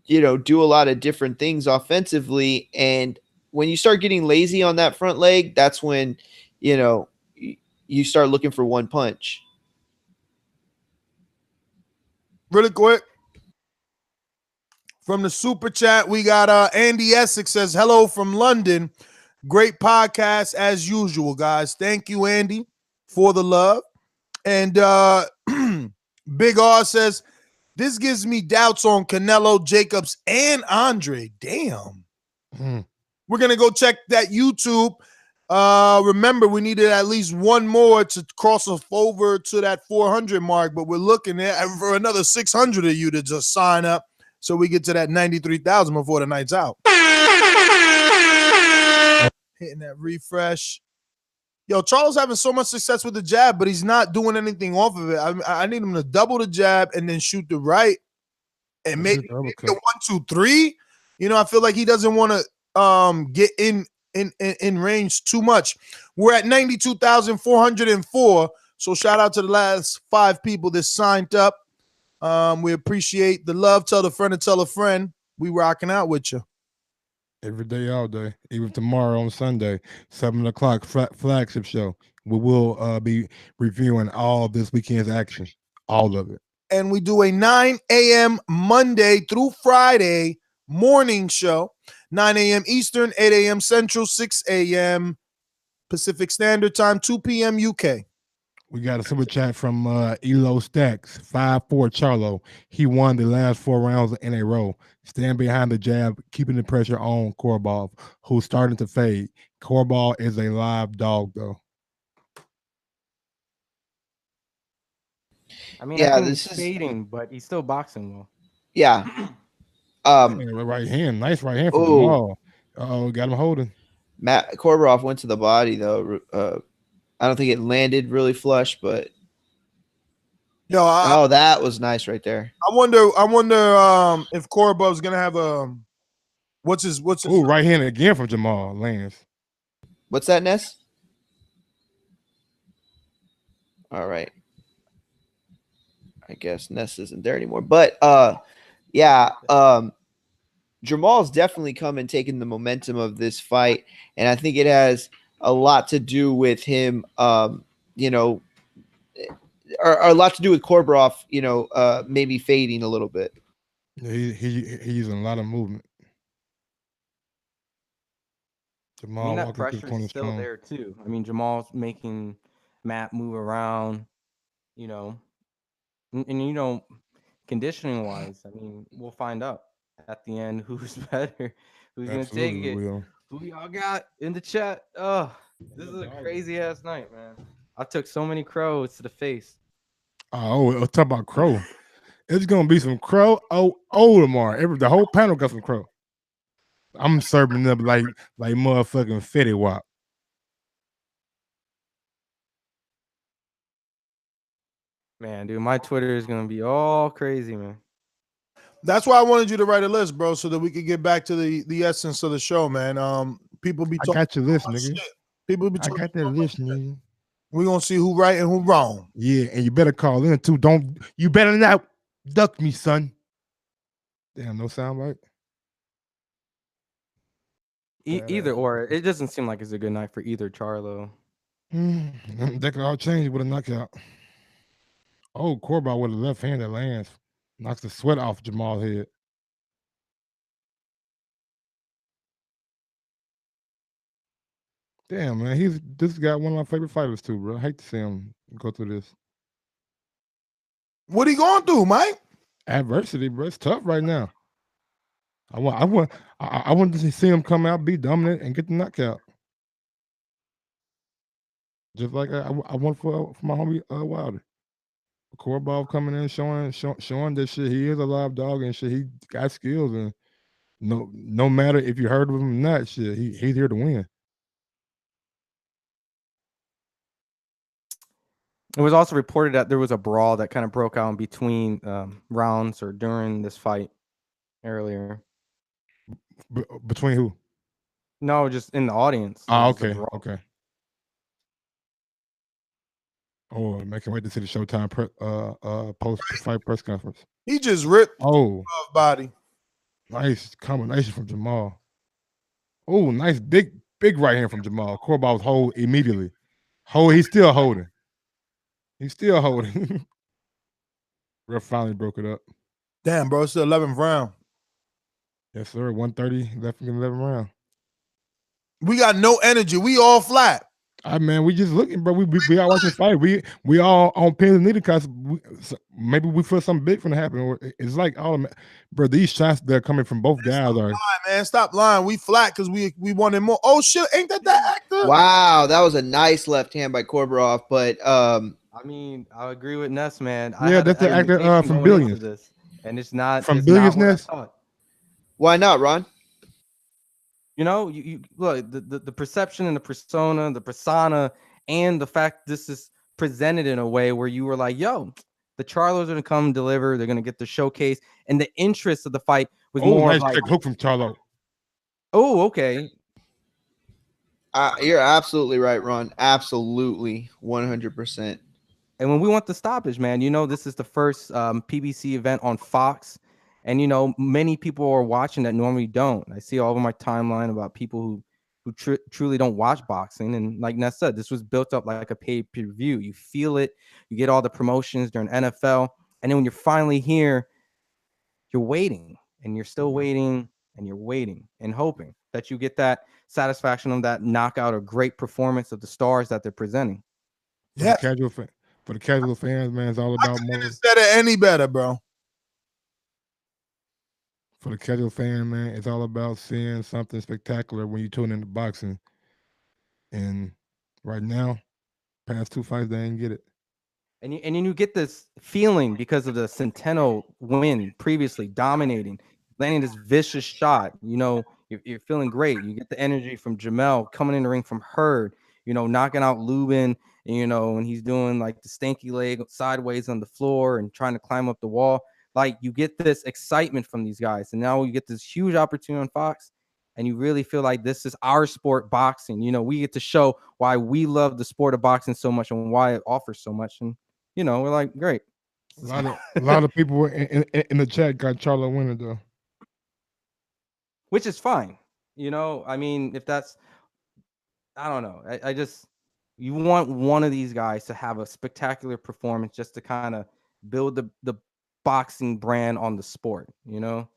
you know, do a lot of different things offensively. And when you start getting lazy on that front leg, that's when, you know, you start looking for one punch. Really quick, from the super chat, we got Andy Essex says, hello from London. Great podcast as usual, guys. Thank you, Andy, for the love. And Big R says, this gives me doubts on Canelo, Jacobs, and Andre. Damn. We're going to go check that YouTube. Remember, we needed at least one more to cross us over to that 400 mark, but we're looking at for another 600 of you to just sign up so we get to that 93,000 before the night's out. Hitting that refresh. Yo, Charlo's having so much success with the jab, but he's not doing anything off of it. I need him to double the jab and then shoot the right and make the 1, 2, 3. You know, I feel like he doesn't want to get in in range too much. We're at 92,404. So shout out to the last 5 people that signed up. We appreciate the love. Tell a friend to tell a friend. We rocking out with you. Every day, all day, even tomorrow on Sunday, 7 o'clock, flagship show. We will be reviewing all this weekend's action, all of it. And we do a 9 a.m. Monday through Friday morning show, 9 a.m. Eastern, 8 a.m. Central, 6 a.m. Pacific Standard Time, 2 p.m. UK. We got a super chat from Elo Stacks, 5'4" Charlo. He won the last 4 rounds in a row. Stand behind the jab, keeping the pressure on Koborov, who's starting to fade. Koborov is a live dog, though. I mean, Yeah, I think this he's is fading, but he's still boxing well. yeah. Right hand, nice right hand from Ooh. Jermall. Got him holding. Matt Koborov went to the body though. I don't think it landed really flush, but Yo, that was nice right there. I wonder if Koborov's gonna have a what's his Ooh, right hand again from Jermall lands. What's that, Ness? All right. I guess Ness isn't there anymore. But Jermall's definitely come and taken the momentum of this fight, and I think it has a lot to do with him, or a lot to do with Koborov, maybe fading a little bit. Yeah, he's using a lot of movement. I mean, that pressure is still there too. I mean, Jermall's making Matt move around, and conditioning wise, I mean, we'll find out at the end who's better, who's gonna take it. Who y'all got in the chat? Oh, this is a crazy ass night, man. I took so many crows to the face. Oh, let's talk about crow. It's gonna be some crow tomorrow. The whole panel got some crow. I'm serving up like motherfucking Fetty Wap. Man, dude, my Twitter is gonna be all crazy, man. That's why I wanted you to write a list, bro, so that we could get back to the essence of the show, man. People be talking. I got your list, nigga. Shit. People be talking. I got that list, nigga. We're gonna see who right and who wrong. Yeah, and you better call in too. You better not duck me, son. Damn, no sound right. Either or, it doesn't seem like it's a good night for either Charlo. That could all change with a knockout. Oh, Koborov with a left hand that lands. Knocks the sweat off Jermall's head. Damn, man. This guy one of my favorite fighters too, bro. I hate to see him go through this. What he going through, Mike? Adversity, bro. It's tough right now. I want to see him come out, be dominant, and get the knockout. Just like I want for my homie Wilder. Koborov coming in, showing that shit he is a live dog and shit he got skills, and no matter if you heard of him or not, shit he's here to win. It was also reported that there was a brawl that kind of broke out in between rounds or during this fight earlier. Between who? No, just in the audience. Oh, okay. Oh, I can't wait to see the Showtime post-fight press conference. He just ripped body. Nice combination from Jermall. Oh, nice big right hand from Jermall. Koborov was hold immediately. He's still holding. Ref finally broke it up. Damn, bro, it's the 11th round. Yes, sir. 1:30 left in the 11th round. We got no energy. We all flat. Man, we just looking, bro. We all watching the fight. We all on pins and needles because maybe we feel something big from to happen. Or it's like bro. These shots that are coming from both guys are. Man, stop lying. We flat because we wanted more. Oh shit, ain't that actor? Wow, that was a nice left hand by Koborov, but I mean, I agree with Ness, man. Yeah, that's the actor from Billions. And it's not from Billions, Ness. Why not, Ron? You look the perception and the persona, and the fact this is presented in a way where you were like, yo, the Charlos are gonna come deliver, they're gonna get the showcase, and the interest of the fight was more nice like hook from Charlo. Oh, okay. You're absolutely right, Ron. Absolutely, 100%. And when we want the stoppage, man, this is the first PBC event on Fox. And, many people are watching that normally don't. I see all over my timeline about people who truly don't watch boxing. And like Ness said, this was built up like a pay-per-view. You feel it. You get all the promotions during NFL. And then when you're finally here, you're waiting. And you're still waiting. And you're waiting and hoping that you get that satisfaction of that knockout or great performance of the stars that they're presenting. Yeah. For the casual fans, man, it's all about more. Instead of any better, bro. For the casual fan, man, it's all about seeing something spectacular when you tune into boxing. And right now, past 2 fights, they ain't get it. And you get this feeling because of the Centeno win previously, dominating, landing this vicious shot. You're feeling great. You get the energy from Jermall coming in the ring from Hurd, knocking out Lubin, and he's doing like the stanky leg sideways on the floor and trying to climb up the wall. Like, you get this excitement from these guys. And now you get this huge opportunity on Fox. And you really feel like this is our sport, boxing. We get to show why we love the sport of boxing so much and why it offers so much. And, we're like, great. A lot of people in the chat got Charlo winning, though. Which is fine. I mean, if that's, I don't know. I just, you want one of these guys to have a spectacular performance just to kind of build the boxing brand on the sport, on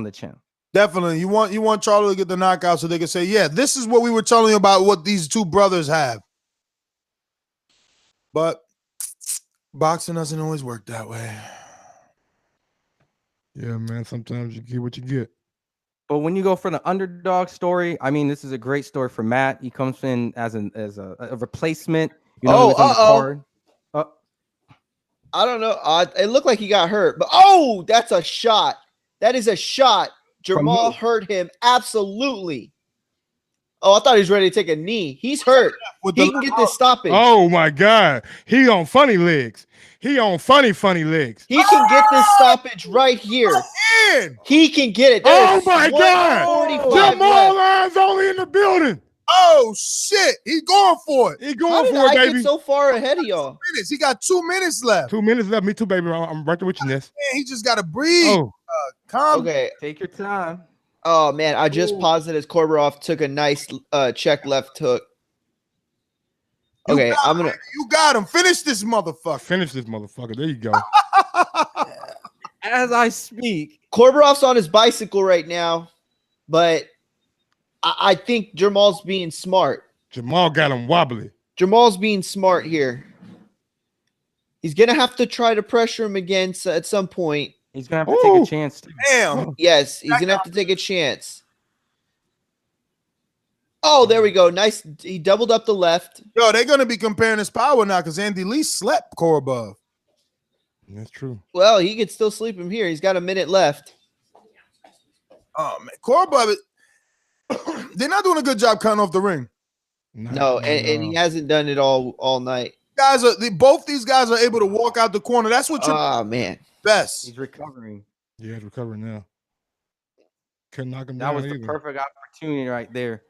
the champ. Definitely. You want Charlo to get the knockout so they can say, yeah, this is what we were telling you about what these two brothers have. But boxing doesn't always work that way. Yeah, man. Sometimes you get what you get. But when you go for the underdog story, I mean, this is a great story for Matt. He comes in as a replacement. I don't know. It looked like he got hurt, but that's a shot. That is a shot. Jermall hurt him. Absolutely. I thought he was ready to take a knee. He's hurt. He can get this stoppage. Oh my God. He on funny legs. He on funny legs. He can get this stoppage right here. He can get it. Oh my God. Jermall Lyons only in the building. Oh shit. He's going for it. He's going for it, baby. Get so far ahead of y'all. He got 2 minutes left. 2 minutes left. Me too, baby. I'm right there with you, Ness. Man, he just got to breathe. Calm. Okay. Take your time. Oh man, I just paused it as Koborov took a nice check left hook. Okay, You got him. Finish this motherfucker. There you go. As I speak, Korborov's on his bicycle right now, but I think Jermall's being smart. Jermall got him wobbly. Jermall's being smart here. He's gonna have to try to pressure him again at some point. He's gonna have to take a chance. Damn. Yes, he's gonna have to take a chance. Oh, there we go. Nice. He doubled up the left. Yo, they're gonna be comparing his power now because Andy Lee slept Koborov. That's true. Well, he could still sleep him here. He's got a minute left. Oh man, Koborov. They're not doing a good job cutting off the ring. No, and he hasn't done it all night. Both these guys are able to walk out the corner. That's what you're man. Best. He's recovering. Yeah, he's recovering now. Couldn't knock him that down. Was either. The perfect opportunity right there.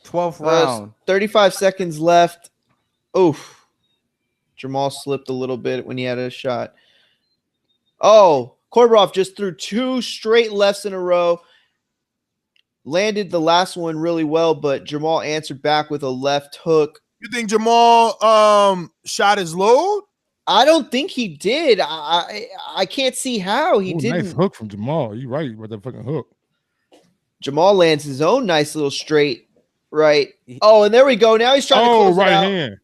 12th round. 35 seconds left. Oof. Jermall slipped a little bit when he had a shot. Oh, Koborov just threw 2 straight lefts in a row. Landed the last one really well, but Jermall answered back with a left hook. You think Jermall shot his load? I don't think he did. I can't see how he didn't. Nice hook from Jermall. You're right with that fucking hook. Jermall lands his own nice little straight right. Oh, and there we go. Now he's trying to close right it out. hand.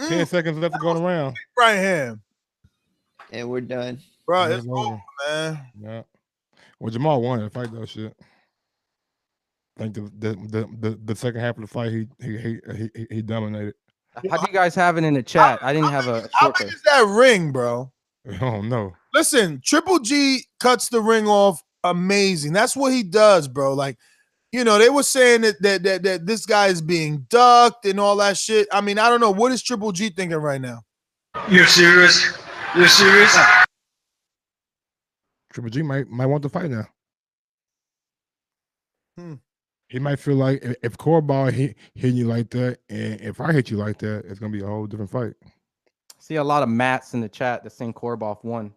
10 seconds left to go around. Right hand. And we're done. Bro, it's over, man. Yeah. Well, Jermall won that fight, though. Shit. I think the second half of the fight, he dominated. How do you guys have it in the chat? I didn't have a. How big is that ring, bro? Oh no! Listen, Triple G cuts the ring off. Amazing. That's what he does, bro. Like, they were saying that this guy is being ducked and all that shit. I mean, I don't know. What is Triple G thinking right now? You're serious? You're serious? Triple G might want to fight now. He might feel like if Korbal hitting you like that, and if I hit you like that, it's gonna be a whole different fight. See a lot of Matts in the chat that saying Korbov won.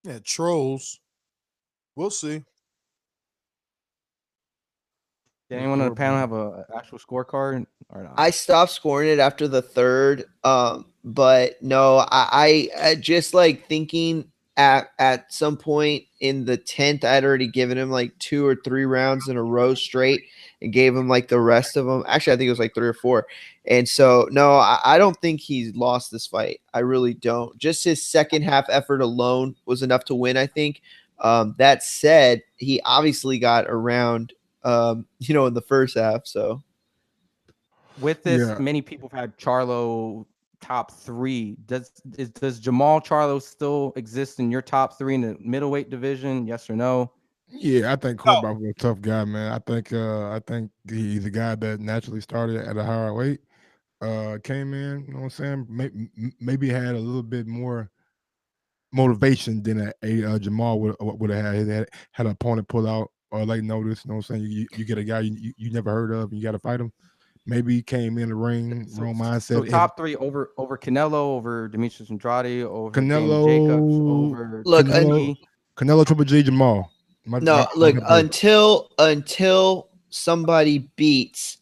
Yeah, trolls. We'll see. Did anyone on the panel have a actual scorecard or not? I stopped scoring it after the third. But no, I just like thinking at some point in the 10th, I'd already given him like 2 or 3 rounds in a row straight and gave him like the rest of them. Actually, I think it was like 3 or 4. And so, no, I don't think he's lost this fight. I really don't. Just his second half effort alone was enough to win, I think. That said, he obviously got around, in the first half. So With this, many people have had Charlo top 3. Does Jermall Charlo still exist in your top 3 in the middleweight division? Yes or no? Yeah, I think Korbal was a tough guy, man. I think he's a guy that naturally started at a higher weight. Came in, you know what I'm saying? Maybe had a little bit more motivation than a Jermall would have had. He had an opponent pull out or late notice. You know what I'm saying? You get a guy you never heard of, and you got to fight him. Maybe he came in the ring, wrong mindset. So top 3 over Canelo, over Demetrius Andrade, over Canelo, Danny Jacobs, over Canelo, Triple G, Jermall. Until somebody beats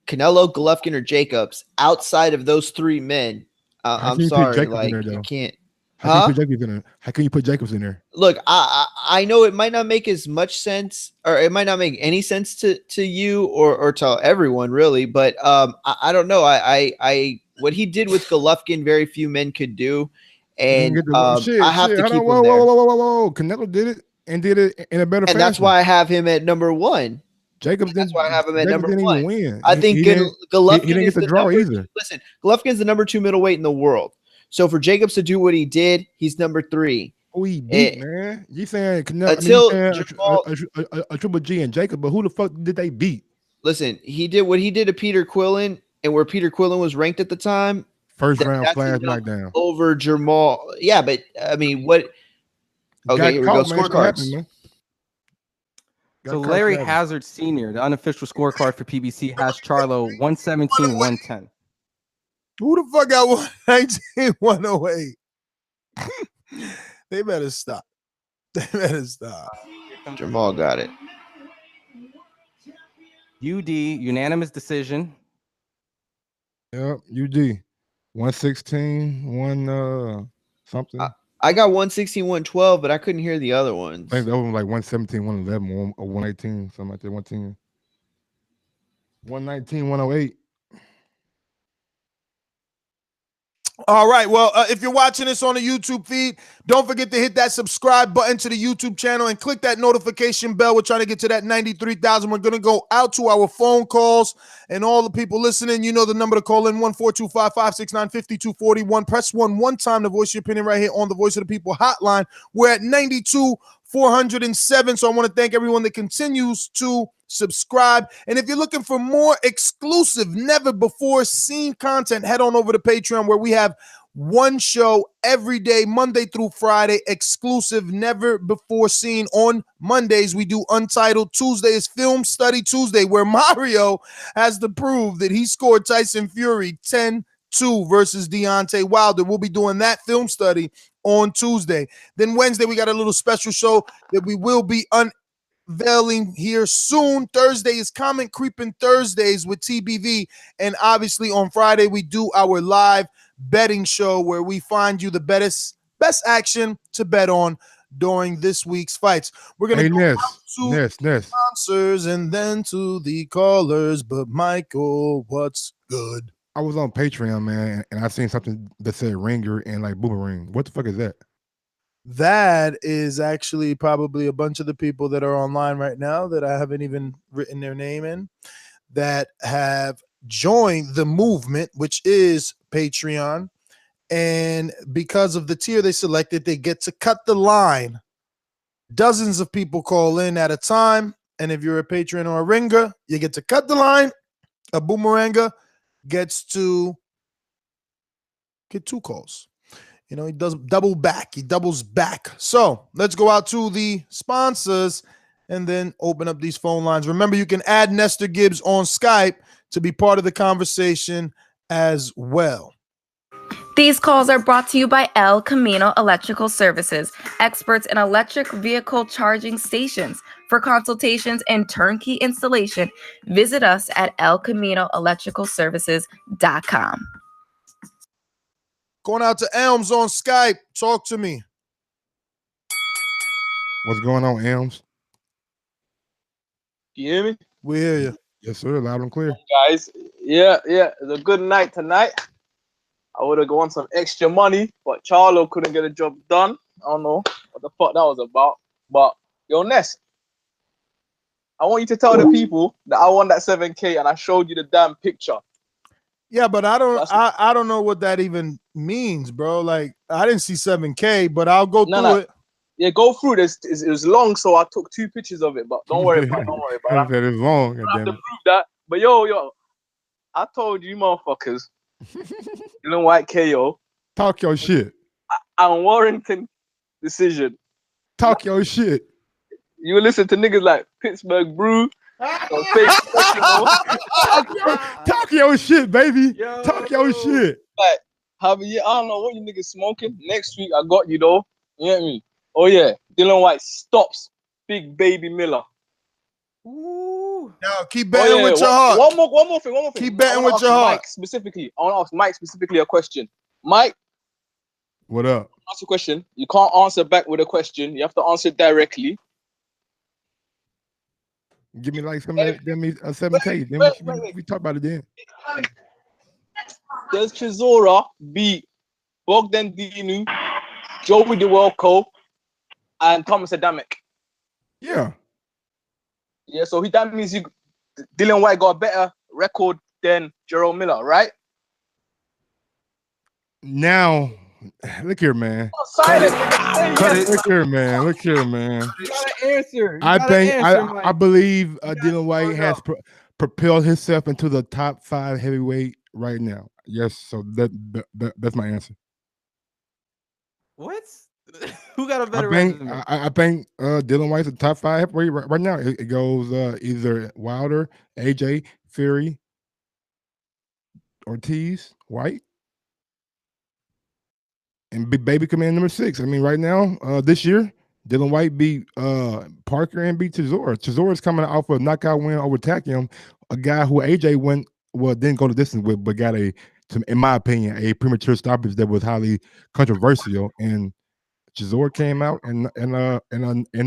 Canelo, Golovkin, or Jacobs outside of those 3 men, I'm sorry, like you can't. How can you put Jacobs in there? Look, I know it might not make as much sense, or it might not make any sense to you or to everyone really, but I don't know. I what he did with Golovkin, very few men could do, and I have to keep him there. Whoa! Canelo did it and did it in a better fashion. And that's why I have him at number 1. Jacobs that's why I have him at number 1. Even win. I think Golovkin he didn't get the draw either. Listen, Golovkin's the number 2 middleweight in the world. So for Jacobs to do what he did, he's number 3. Who he beat, man? You saying Canelo? A Triple G and Jacob, but who the fuck did they beat? Listen, he did what he did to Peter Quillin, and where Peter Quillin was ranked at the time. First round flash knockdown over Jermall. Yeah, but I mean, what? Okay, here we go. Scorecards. So Larry Hazard Sr., the unofficial scorecard for PBC, has Charlo 117, 110. Who the fuck got 119, 108? They better stop. Jermall got it. UD, unanimous decision. Yep, UD. 116, something. I got 116, 112, but I couldn't hear the other ones. I think that was like 117, 111, or 118, something like that. 110. 119, 108. All right. Well, if you're watching this on the YouTube feed, don't forget to hit that subscribe button to the YouTube channel and click that notification bell. We're trying to get to that 93,000. We're going to go out to our phone calls and all the people listening. You know the number to call in, 1-425-569-5241. Press 1 one time to voice your opinion right here on the Voice of the People hotline. We're at 92,407. So I want to thank everyone that continues to subscribe. And if you're looking for more exclusive, never before seen content, head on over to Patreon, where we have one show every day, Monday through Friday, exclusive, never before seen. On Mondays, we do Untitled. Tuesday is Film Study Tuesday, where Mario has to prove that he scored Tyson Fury 10-2 versus Deontay Wilder. We'll be doing that film study on Tuesday. Then Wednesday, we got a little special show that we will be unveiling here soon. Thursday is Comment Creeping Thursdays with TBV. And obviously on Friday, we do our live betting show where we find you the best action to bet on during this week's fights. We're going to go to sponsors and then to the callers. But Michael, what's good? I was on Patreon, man, and I seen something that said ringer and like boomerang. What the fuck is that? That is actually probably a bunch of the people that are online right now that I haven't even written their name in, that have joined the movement, which is Patreon. And because of the tier they selected, they get to cut the line. Dozens of people call in at a time. And if you're a patron or a ringer, you get to cut the line. A boomeranger gets to get 2 calls. You know, he does double back. He doubles back. So let's go out to the sponsors and then open up these phone lines. Remember, you can add Nestor Gibbs on Skype to be part of the conversation as well. These calls are brought to you by El Camino Electrical Services, experts in electric vehicle charging stations. For consultations and turnkey installation, visit us at elcaminoelectricalservices.com. Going out to Elms on Skype. Talk to me. What's going on, Elms? You hear me? We hear you. Yes, sir. Loud and clear. Guys, yeah. It's a good night tonight. I would have gone some extra money, but Charlo couldn't get a job done. I don't know what the fuck that was about. But, yo, Ness, I want you to tell the people that I won that 7K and I showed you the damn picture. Yeah, but I don't know what that even means, bro. Like, I didn't see 7K, but I'll go through it. Yeah, go through this. It was long, so I took 2 pictures of it. But don't worry about it. Don't worry about it. That is long. I have to prove that. But yo, I told you, motherfuckers. Dylan White KO. Talk your shit. And Warrington decision. Talk your shit. You will listen to niggas like Pittsburgh Brew. Talk your shit, baby. Yo. Talk your shit. Like, I don't know what you niggas smoking. Next week, I got you, though. You get me? Oh, yeah. Dylan White stops Big Baby Miller. Ooh. Now, keep betting with your heart. One more thing. Keep betting with your heart. Mike specifically. I want to ask Mike specifically a question. Mike. What up? Ask a question. You can't answer back with a question. You have to answer directly. Give me like some of that, 7K. Then we talk about it then. Does Chisora beat Bogdan Dinu, Joey DeWelco, and Thomas Adamic? Yeah. Yeah, so that means Dylan White got a better record than Jerome Miller, right? Now, look here, man. Look here, man. You gotta answer. I believe Dylan White has propelled himself into the top 5 heavyweight right now. Yes, so that's my answer. What? Who got a better resume? I think Dylan White's the top 5 heavyweight right now. It goes either Wilder, AJ, Fury, Ortiz, White, and Big Baby come in number 6. I mean, right now, this year, Dylan White beat Parker and beat Chisora. Chisora is coming off a knockout win over Pacquiao, a guy who AJ didn't go the distance with, but got in my opinion, a premature stoppage that was highly controversial. And Chisora came out and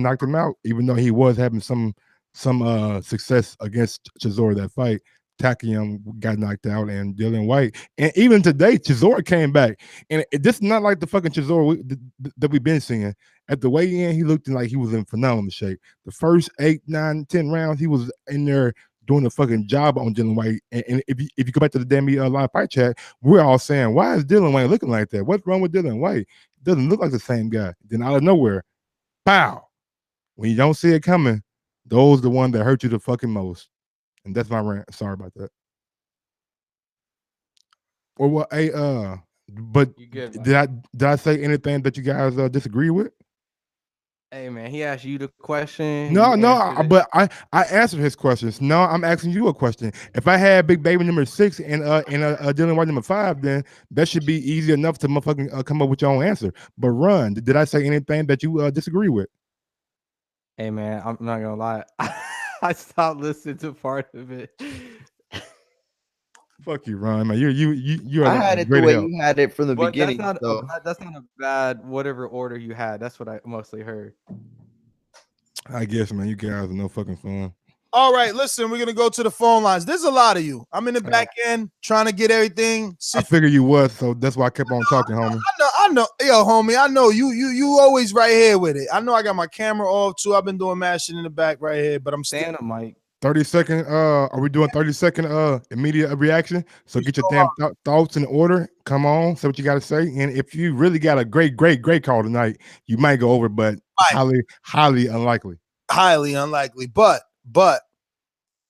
knocked him out, even though he was having some success against Chisora that fight. Pacquiao got knocked out, and Dylan White, and even today, Chisora came back, and this is not like the fucking Chisora that we've been seeing. At the weigh-in, he looked like he was in phenomenal shape. The first 8, 9, 10 rounds, he was in there doing a fucking job on Dylan White. And if you go back to the damn live fight chat, we're all saying, why is Dylan White looking like that? What's wrong with Dylan White? Doesn't look like the same guy. Then out of nowhere, pow! When you don't see it coming, those are the ones that hurt you the fucking most. And that's my rant. Sorry about that. Or what? Hey, but did I say anything that you guys disagree with? Hey man, he asked you the question. No, but I answered his questions. No, I'm asking you a question. If I had Big Baby number 6 and Dylan White number 5, then that should be easy enough to motherfucking come up with your own answer. But Run, did I say anything that you disagree with? Hey man, I'm not gonna lie. I stopped listening to part of it. Fuck you, Ron. Man, you. I had it the way you had it from the beginning. That's not a bad whatever order you had. That's what I mostly heard. I guess, man, you guys are no fucking fun. All right, listen, we're gonna go to the phone lines. There's a lot of you. I'm in the back end trying to get everything. I figured you was, so that's why I kept on talking, homie. I know, yo, homie. I know you always right here with it. I know I got my camera off too. I've been doing mad shit in the back right here, but I'm standing up, Mike. 30-second. Are we doing 30-second immediate reaction? So get your damn thoughts in order. Come on, say what you got to say. And if you really got a great call tonight, you might go over, but highly unlikely. Highly unlikely. But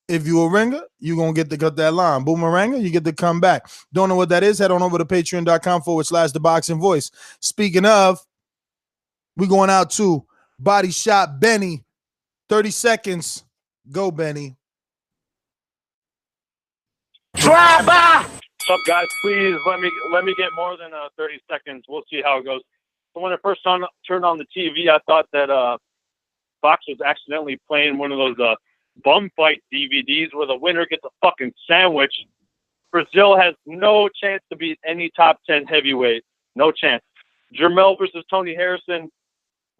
if you a ringer, you're going to get to cut that line. Boomeranger, you get to come back. Don't know what that is? Head on over to patreon.com/ThaBoxingVoice. Speaking of, we going out to Body Shop Benny 30 seconds. Go, Benny. Drive by. What's up, guys? Please let me get more than 30 seconds. We'll see how it goes. So when I first turned on the TV, I thought that Fox was accidentally playing one of those bum fight DVDs where the winner gets a fucking sandwich. Brazil has no chance to beat any top 10 heavyweight. No chance. Jermall versus Tony Harrison.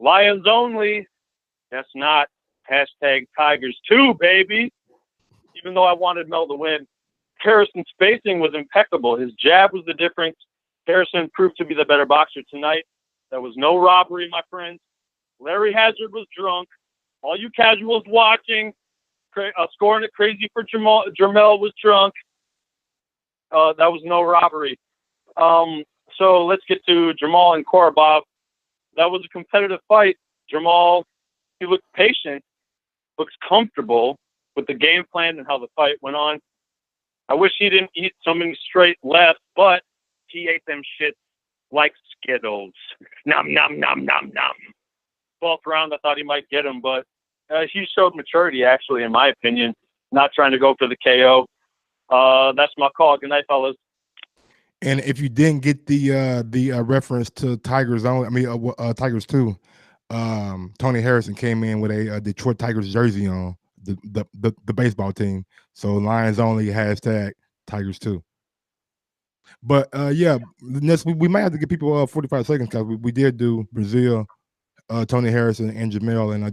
Lions only. That's not hashtag Tigers 2, baby. Even though I wanted Mel to win. Harrison's spacing was impeccable. His jab was the difference. Harrison proved to be the better boxer tonight. There was no robbery, my friends. Larry Hazard was drunk. All you casuals watching, scoring it crazy for Jermall was drunk. That was no robbery. So let's get to Jermall and Koborov. That was a competitive fight. Jermall, he looked patient, looks comfortable with the game plan and how the fight went on. I wish he didn't eat so many straight left, but he ate them shit like Skittles. Nom, nom, nom, nom, nom. 12th round, I thought he might get him, but he showed maturity, actually, in my opinion, not trying to go for the KO. That's my call. Good night, fellas. And if you didn't get the reference to Tigers only, Tigers 2, Tony Harrison came in with a Detroit Tigers jersey on, the baseball team. So Lions only hashtag Tigers 2. But yeah, next we might have to give people 45 seconds because we did do Brazil, Tony Harrison and Jermall and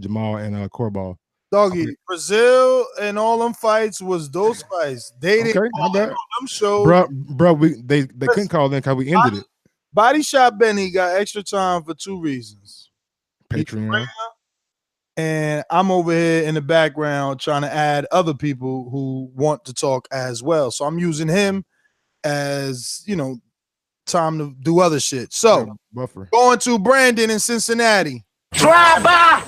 Koborov. Doggy, okay. Brazil and all them fights was those fights. They didn't call them shows. Bro, they couldn't call them because we ended it. Body Shot Benny got extra time for 2 reasons. Patreon. And I'm over here in the background trying to add other people who want to talk as well. So I'm using him as, time to do other shit. So buffer. Going to Brandon in Cincinnati. Drive by.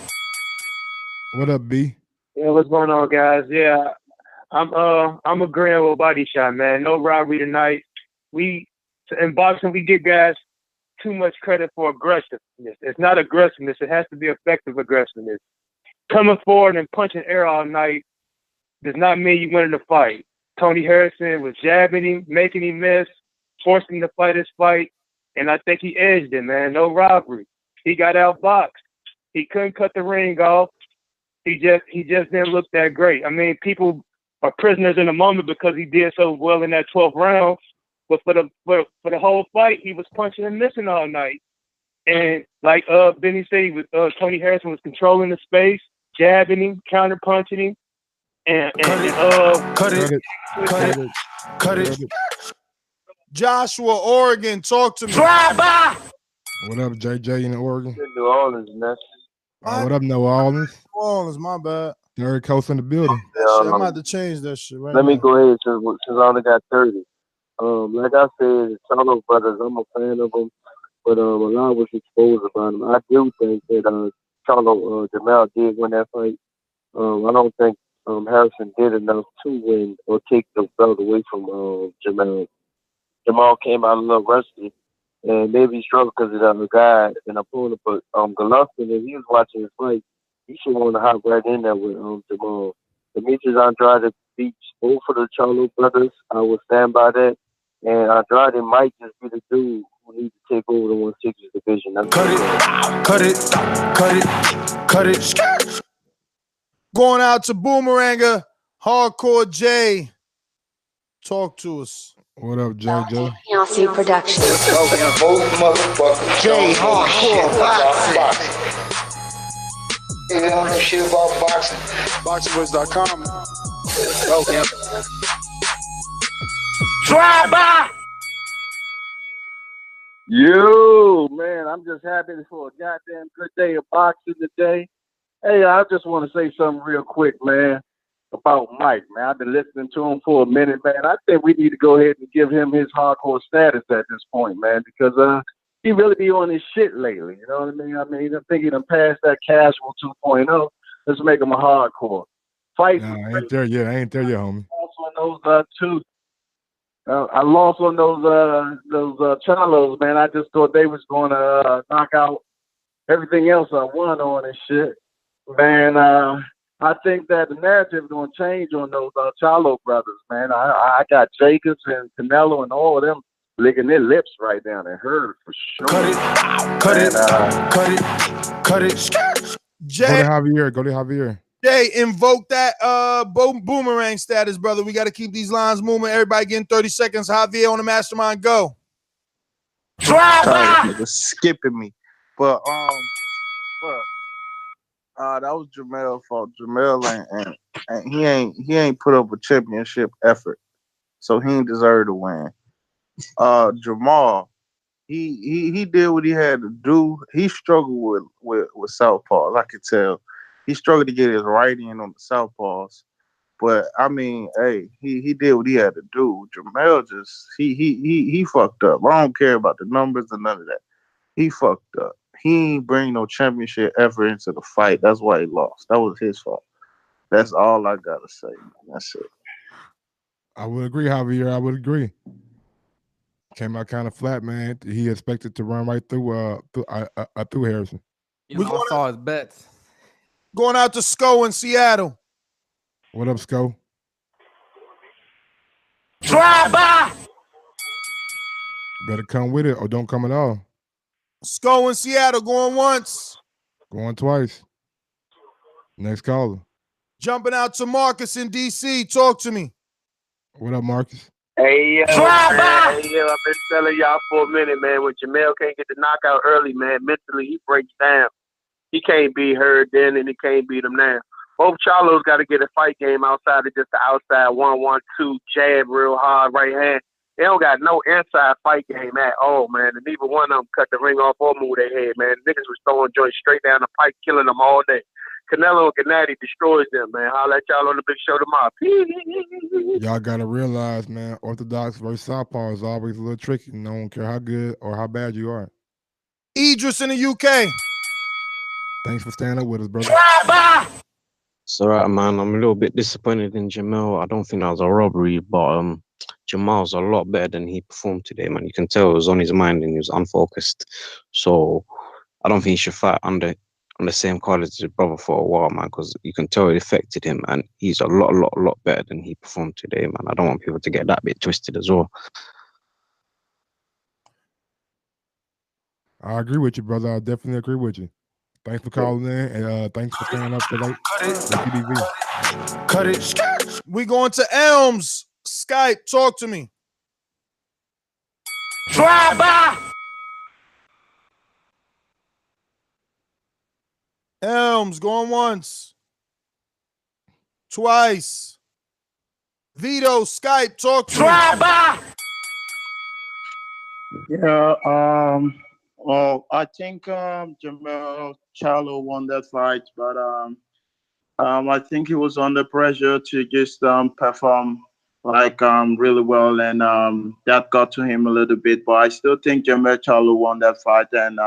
What up, B? Yeah, what's going on, guys? Yeah, I'm agreeing with Body Shot, man. No robbery tonight. In boxing, we give guys too much credit for aggressiveness. It's not aggressiveness. It has to be effective aggressiveness. Coming forward and punching air all night does not mean you winning the fight. Tony Harrison was jabbing him, making him miss, forcing him to fight his fight, and I think he edged it, man. No robbery. He got outboxed. He couldn't cut the ring off. He just didn't look that great. I mean, people are prisoners in the moment because he did so well in that 12th round. But for the whole fight, he was punching and missing all night. And like Benny said, Tony Harrison was controlling the space, jabbing him, counter punching him, and cut it. Joshua, Oregon, talk to me. Drive by. What up, JJ in Oregon? New Orleans, man. What up, New Orleans? New Orleans, my bad. Third coast in the building. I'm about to change that shit right Let now. me go ahead since I only got 30. Like I said, Charlo brothers, I'm a fan of them, but a lot was exposed about them. I do think that Jermall did win that fight. I don't think Harrison did enough to win or take the belt away from Jermall. Jermall came out a little rusty, and maybe he struggled because of the other guy, an opponent. But Golovkin, if he was watching his fight, he should want to hop right in there with Jermall. Demetrius Andrade beats both of the Charlo brothers. I will stand by that. And Andrade might just be the dude who needs to take over the 160 division. Cut it. Going out to Boomeranger, Hardcore J. Talk to us. What up, JJ? Yossi Productions. J Hardcore Boxing. You know shit about boxing. ThaBoxingvoice.com. Okay. Drive by. Yo, man, I'm just happy for a goddamn good day of boxing today. Hey, I just want to say something real quick, man, about Mike, man. I've been listening to him for a minute, man. I think we need to go ahead and give him his hardcore status at this point, man, because he really be on his shit lately. You know what I mean? I think he done passed that casual 2.0. Let's make him a hardcore. Fight. Nah, I ain't there yet. Homie. On those two. I lost on those Charlos, man. I just thought they was going to knock out everything else I won on and shit. Man, I think that the narrative is going to change on those Charlo brothers, man. I got Jacobs and Canelo and all of them licking their lips right down. It hurt for sure. Cut it. Jay, Go to Javier. Go to Javier. Jay, invoke that boomerang status, brother. We got to keep these lines moving. Everybody getting 30 seconds. Javier on the mastermind, go. Nigga skipping me. But that was Jermall's fault. Jermall and he ain't put up a championship effort. So he ain't deserve to win. Jermall, he did what he had to do. He struggled with southpaws. I could tell. He struggled to get his right in on the southpaws. But I mean, hey, he did what he had to do. Jermall just he fucked up. I don't care about the numbers and none of that. He fucked up. He ain't bring no championship effort into the fight. That's why he lost. That was his fault. That's all I gotta say, man. That's it. I would agree, Javier. I would agree. Came out kind of flat, man. He expected to run right through Harrison. I saw his bets. Going out to Sco in Seattle. What up, Sco? Drive by. Better come with it or don't come at all. Sco in Seattle going once. Going twice. Next caller. Jumping out to Marcus in DC. Talk to me. What up, Marcus? Hey, I've been telling y'all for a minute, man. When Jermall can't get the knockout early, man, mentally he breaks down. He can't be heard then, and he can't beat him now. Both Charlos got to get a fight game outside of just the outside 1-1-2 jab, real hard right hand. They don't got no inside fight game at all, man. And neither one of them cut the ring off or move their head, man. Niggas was throwing joints straight down the pipe, killing them all day. Canelo and Gennady destroys them, man. I'll let y'all on the big show tomorrow. Y'all gotta realize, man, orthodox versus southpaw is always a little tricky. No one care how good or how bad you are. Idris in the UK. Thanks for staying up with us, brother. It's all right, man. I'm a little bit disappointed in Jermall. I don't think that was a robbery, but Jermall's a lot better than he performed today, man. You can tell it was on his mind and he was unfocused. So I don't think he should fight on the same card as his brother for a while, man, because you can tell it affected him, and he's a lot better than he performed today, man. I don't want people to get that bit twisted as well. I agree with you, brother. I definitely agree with you. Thanks for calling in, and thanks for staying up tonight. Cut it. We going to Elms. Skype, talk to me. Drive by. Elms going once. Twice. Vito, Skype, talk to Drive me. by. Yeah, well, I think Jermall Charlo won that fight, but I think he was under pressure to just perform like really well, and that got to him a little bit. But I still think Jermall Charlo won that fight, and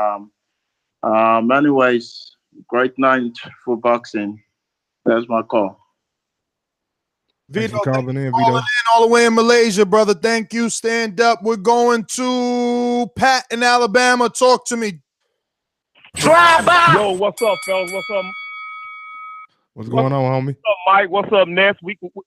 anyways, great night for boxing. That's my call. Vito, calling in, Vito. All the way in Malaysia, brother. Thank you. Stand up. We're going to Pat in Alabama. Talk to me. Drive by. Yo, what's up, fellas? What's up? What's going on, homie? What's up, Mike? What's up, Ness?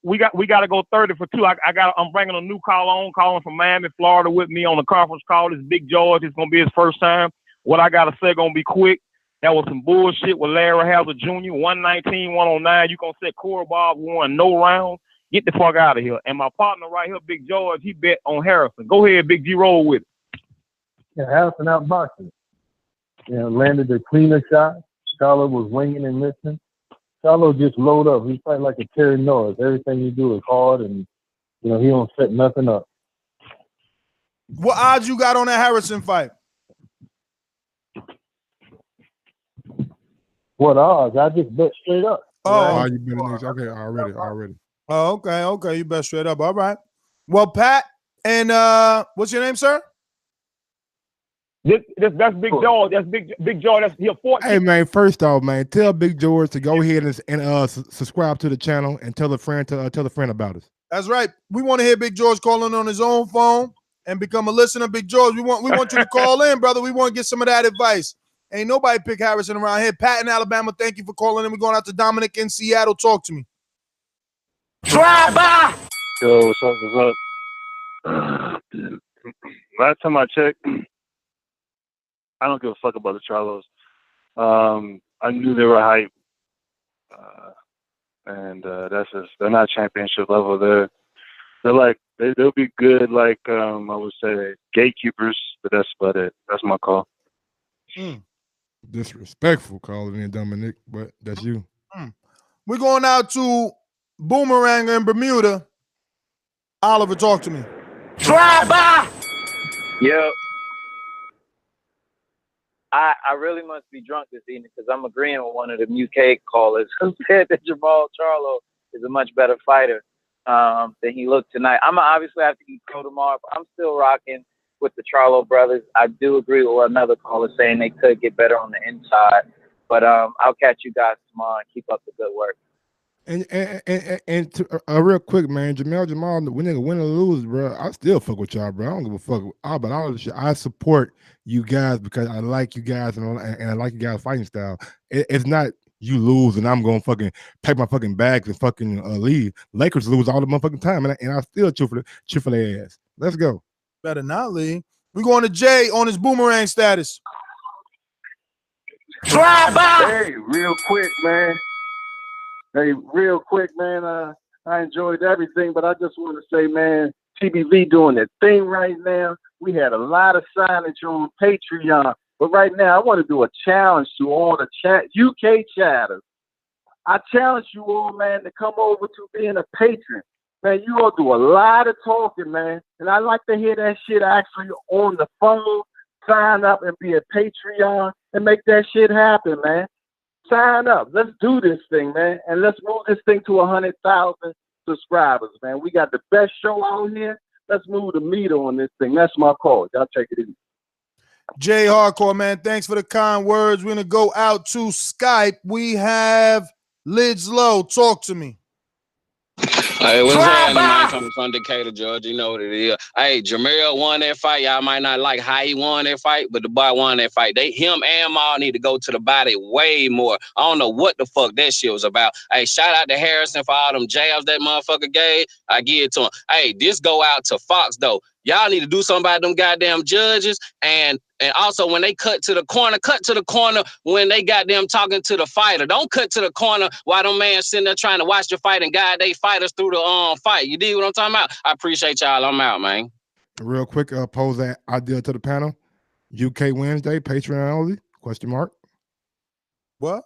We got to go 30 for 2. I'm bringing a new caller calling from Miami, Florida, with me on the conference call. This Big George. It's gonna be his first time. What I gotta say gonna be quick. That was some bullshit with Larry Hazard Jr. 119, 109. You gonna say Koborov won no rounds? Get the fuck out of here. And my partner right here, Big George, he bet on Harrison. Go ahead, Big G, roll with it. Yeah, Harrison outboxed him. Landed the cleaner shot. Charlo was winging and missing. Charlo just load up. He's fighting like a Terry Norris. Everything he do is hard, and he don't set nothing up. What odds you got on that Harrison fight? What odds? I just bet straight up. Oh, you bet next? Okay, already. Oh, okay. You bet straight up. All right. Well, Pat, and what's your name, sir? That's Big George. That's Big George. That's here 14. Hey, man, first off, man, tell Big George to go ahead and subscribe to the channel and tell a friend about us. That's right. We want to hear Big George calling on his own phone and become a listener. Big George, we want you to call in, brother. We want to get some of that advice. Ain't nobody pick Harrison around here. Pat in Alabama, thank you for calling in. We're going out to Dominic in Seattle. Talk to me. Drive by. Yo, what's up? What's up? Last time I checked, I don't give a fuck about the Charlos. I knew they were hype, and that's just, they're not championship level. They're like they'll be good, like I would say gatekeepers, but that's about it. That's my call. Disrespectful calling in Dominic, but that's you. We're going out to Boomerang in Bermuda. Oliver, talk to me. Drive by. Yo, I really must be drunk this evening because I'm agreeing with one of the UK callers who said that Jermall Charlo is a much better fighter than he looked tonight. I'm gonna obviously have to eat crow tomorrow, but I'm still rocking with the Charlo brothers. I do agree with what another caller saying they could get better on the inside, but I'll catch you guys tomorrow and keep up the good work. And real quick, man, Jamal, we nigga win or lose, bro. I still fuck with y'all, bro. I don't give a fuck about all this shit. I support you guys because I like you guys and I like you guys' fighting style. It's not you lose and I'm gonna fucking pack my fucking bags and fucking leave. Lakers lose all the motherfucking time, and I still cheer for their ass. Let's go. Better not leave. We're going to Jay on his Boomerang status. Drive by. Hey, real quick, man. I enjoyed everything, but I just want to say, man, TBV doing their thing right now. We had a lot of signage on Patreon, but right now I want to do a challenge to all the UK chatters. I challenge you all, man, to come over to being a patron. Man, you all do a lot of talking, man, and I like to hear that shit actually on the phone. Sign up and be a Patreon and make that shit happen, man. Sign up. Let's do this thing, man, and let's move this thing to 100,000 subscribers, man. We got the best show out here. Let's move the meter on this thing. That's my call. Y'all take it easy. Jay Hardcore, man, thanks for the kind words. We're going to go out to Skype. We have Lids Low. Talk to me. Hey, what's happening, man? Coming from Decatur, Georgia. You know what it is. Hey, Jermall won that fight. Y'all might not like how he won that fight, but the boy won that fight. Him and Maul need to go to the body way more. I don't know what the fuck that shit was about. Hey, shout out to Harrison for all them jabs that motherfucker gave. I give it to him. Hey, this go out to Fox, though. Y'all need to do something about them goddamn judges. And also, when they cut to the corner when they goddamn talking to the fighter. Don't cut to the corner while them man sitting there trying to watch the fight and guide they fighters through the fight. You dig what I'm talking about? I appreciate y'all. I'm out, man. Real quick, pose that idea to the panel. UK Wednesday, Patreon only? Question mark. What?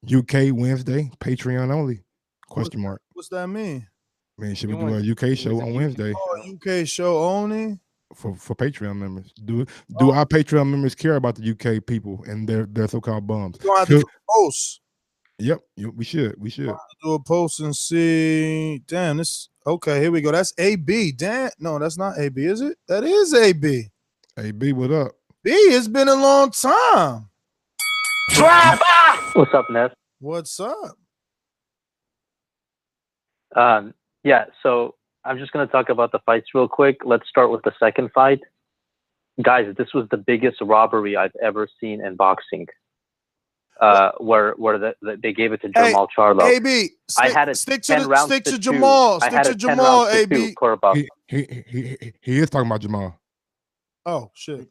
UK Wednesday, Patreon only? Question mark. What's that mean? Man, should we do a UK show on Wednesday? Oh, UK show only? For Patreon members. Do our Patreon members care about the UK people and their so-called bums? We're going to have to do a post. Yep, we should. Do a post and see. Damn, this. Okay, here we go. That's AB. Damn, no, that's not AB, is it? That is AB. AB, what up? B, it's been a long time. Drive by. What's up, Ness? What's up? Yeah, so I'm just going to talk about the fights real quick. Let's start with the second fight. Guys, this was the biggest robbery I've ever seen in boxing. Where they gave it to Jermall Charlo. AB, stick to Jermall. Stick to Jermall, AB. He is talking about Jermall. Oh, shit.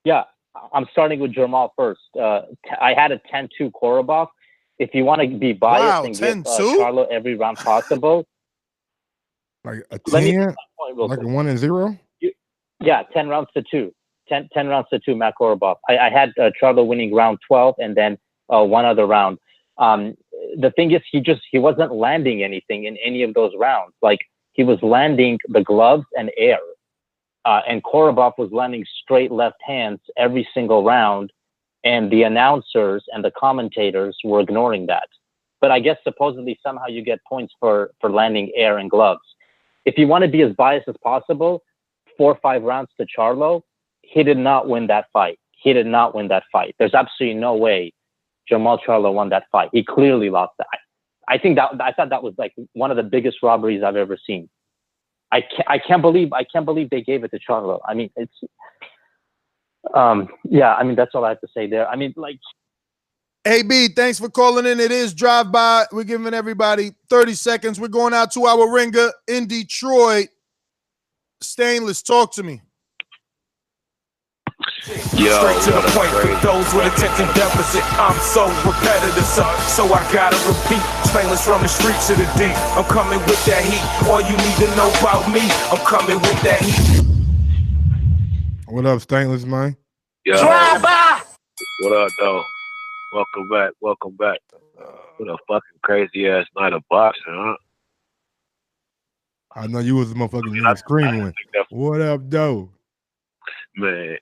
Yeah, I'm starting with Jermall first. I had a 10-2 Korobov. If you want to be biased and give Charlo every round possible. Like a 10? Like a 1-0? Yeah, 10 rounds to 2. 10 rounds to 2, Matt Koborov. I had Charlo winning round 12 and then one other round. The thing is, he wasn't landing anything in any of those rounds. Like, he was landing the gloves and air. And Korobov was landing straight left hands every single round. And the announcers and the commentators were ignoring that. But I guess supposedly somehow you get points for landing air and gloves. If you want to be as biased as possible, 4 or 5 rounds to Charlo, he did not win that fight. There's absolutely no way Jermall Charlo won that fight. He clearly lost that. I thought that was like one of the biggest robberies I've ever seen. I can't believe they gave it to Charlo. I mean, Yeah, I mean, that's all I have to say there. I mean, like, AB, thanks for calling in. It is Drive By. We're giving everybody 30 seconds. We're going out to our ringer in Detroit. Stainless, talk to me. Straight to the point for those with attention deficit. I'm so repetitive, so I gotta repeat. Stainless from the streets to the deep. I'm coming with that heat. All you need to know about me, I'm coming with that heat. What up, Stainless, man? Yo. Drive by. What up, though? Welcome back. Welcome back. What a fucking crazy ass night of boxing, huh? I know you was the motherfucking nigga screaming one. What up, though? Man,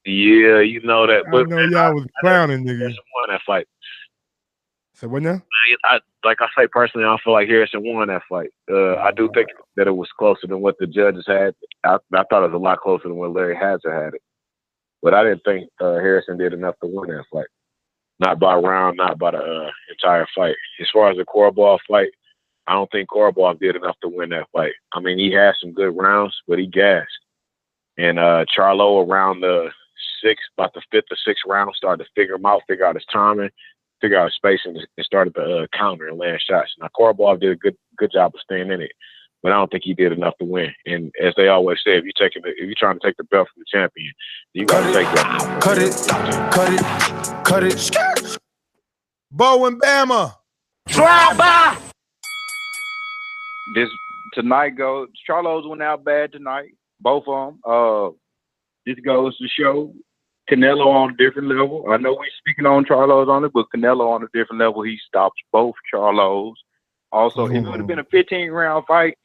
yeah, you know that. I But know man, y'all was clowning, nigga. Harrison won that fight. So what now? Man, like I say personally, I feel like Harrison won that fight. I do think that it was closer than what the judges had. I thought it was a lot closer than what Larry Hazard had it. But I didn't think Harrison did enough to win that fight. Not by round, not by the entire fight. As far as the Korobov fight, I don't think Korobov did enough to win that fight. I mean, he had some good rounds, but he gassed. And Charlo around the about the fifth or sixth round, started to figure him out, figure out his timing, figure out his spacing, and started to counter and land shots. Now, Korobov did a good job of staying in it, but I don't think he did enough to win. And as they always say, if you're trying to take the belt from the champion, you got to take that. Cut it. Bo and Bama. Drive by. This tonight goes. Charlo's went out bad tonight. Both of them. This goes to show Canelo on a different level. I know we're speaking on Charlo's on it, but Canelo on a different level. He stops both Charlos. Also, if it would have been a 15-round fight,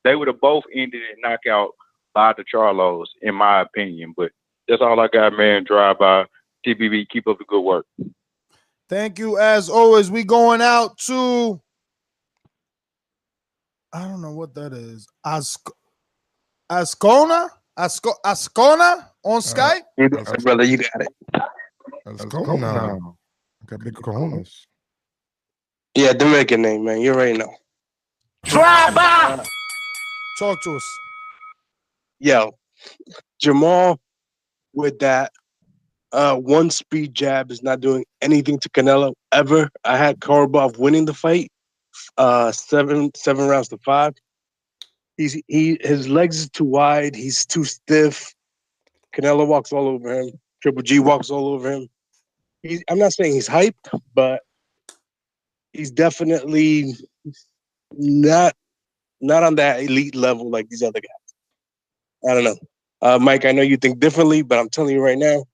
they would have both ended in knockout by the Charlos, in my opinion. But that's all I got, man. Drive by. TBB, keep up the good work. Thank you. As always, we going out to, I don't know what that is. Ascona on Skype. Brother, you got it. Ascona. Got big cojones. Yeah, Dominican name, man. You already know. Drive by. Talk to us. Yo, Jermall with that one speed jab is not doing anything to Canelo ever. I had Korobov winning the fight, 7 rounds to 5. His legs is too wide. He's too stiff. Canelo walks all over him. Triple G walks all over him. I'm not saying he's hyped, but he's definitely not on that elite level like these other guys. I don't know. Mike, I know you think differently, but I'm telling you right now,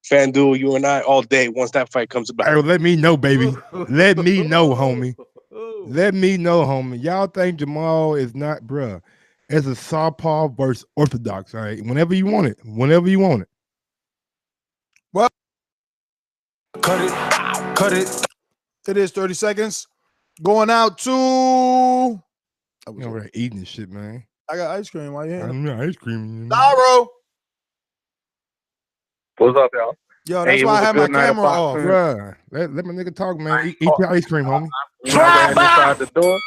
FanDuel, you and I, all day, once that fight comes about. Hey, well, let me know, baby. Let me know, homie. Let me know, homie. Y'all think Jermall is not, bruh. It's a southpaw versus orthodox, all right? Whenever you want it. Whenever you want it. Well, Cut it. It is 30 seconds. Going out to, You know, we're eating this shit, man. I got ice cream. Why you I know ice cream. Daro. What's up, y'all? Yo, that's why I have my camera off. Bruh, let my nigga talk, man. Eat your ice cream, homie. Inside the door.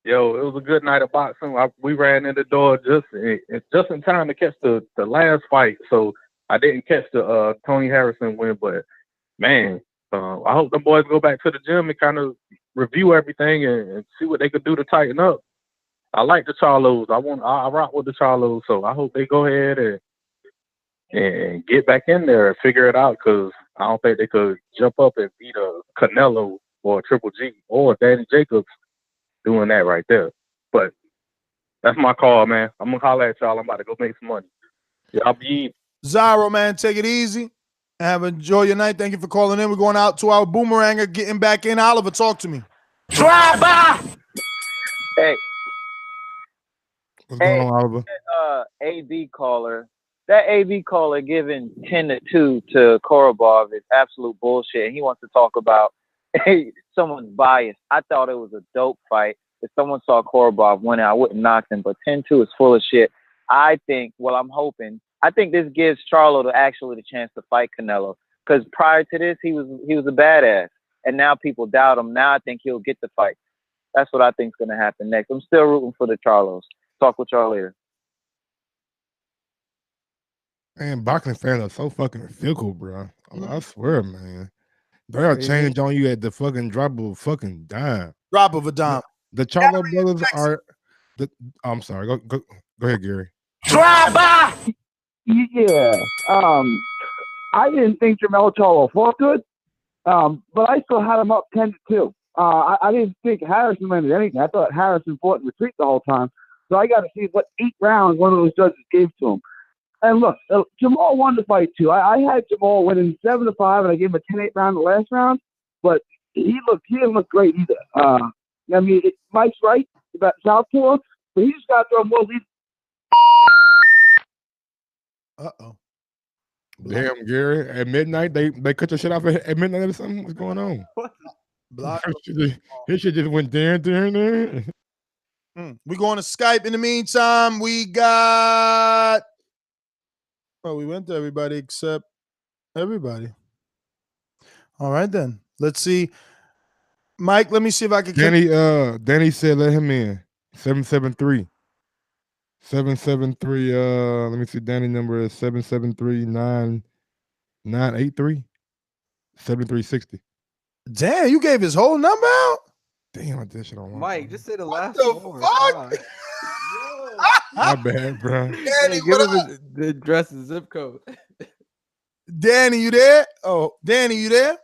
Yo, it was a good night of boxing. We ran in the door just in time to catch the last fight. So I didn't catch the Tony Harrison win, but man, I hope the boys go back to the gym and kind of review everything and see what they could do to tighten up. I like the Charlos. I rock with the Charlos, so I hope they go ahead and get back in there and figure it out, because I don't think they could jump up and beat a Canelo or a Triple G or Danny Jacobs doing that right there. But that's my call, man. I'm gonna holler at y'all. I'm about to go make some money. Y'all be Zyro, man, take it easy. Enjoy your night. Thank you for calling in. We're going out to our boomeranger, getting back in. Oliver, talk to me. Drive by. Hey. What's going on, Oliver? AB caller. That AB caller giving 10-2 to Korobov is absolute bullshit. And he wants to talk about someone's bias. I thought it was a dope fight. If someone saw Korobov winning, I wouldn't knock him. But 10-2 is full of shit. I think this gives Charlo the chance to fight Canelo. Because prior to this, he was a badass. And now people doubt him. Now I think he'll get the fight. That's what I think is going to happen next. I'm still rooting for the Charlos. Talk with y'all later. Man, boxing fans are so fucking fickle, bro. I swear, man. They'll Crazy. change on you at the fucking drop of a fucking dime. Drop of a dime. The Charlo brothers are. I'm sorry. Go ahead, Gary. Drive-by! Yeah. I didn't think Jermall Charlo fought good, but I still had him up 10-2. I didn't think Harrison landed anything. I thought Harrison fought in retreat the whole time. So I got to see what 8 rounds one of those judges gave to him. And look, Jermall won the fight too. I had Jermall winning 7-5, and I gave him a 10-8 round the last round. But he didn't look great either. I mean, Mike's right about Southpaw, but he just got to throw more lead. Uh-oh. Damn, Gary. At midnight, they cut your shit off at midnight or something? What's going on? Block. His shit just went there. We going to Skype in the meantime. We got. Well, we went to everybody except everybody. All right, then. Let's see. Mike, let me see if I can. Danny said let him in. 773. 773. Let me see. Danny number is 773-9983. 7360. Damn, you gave his whole number out? Damn, I did shit on Mike, just say the last the four. fuck? My bad, bro. Danny, Give him the address and zip code. Danny, you there? Oh, Danny, you there?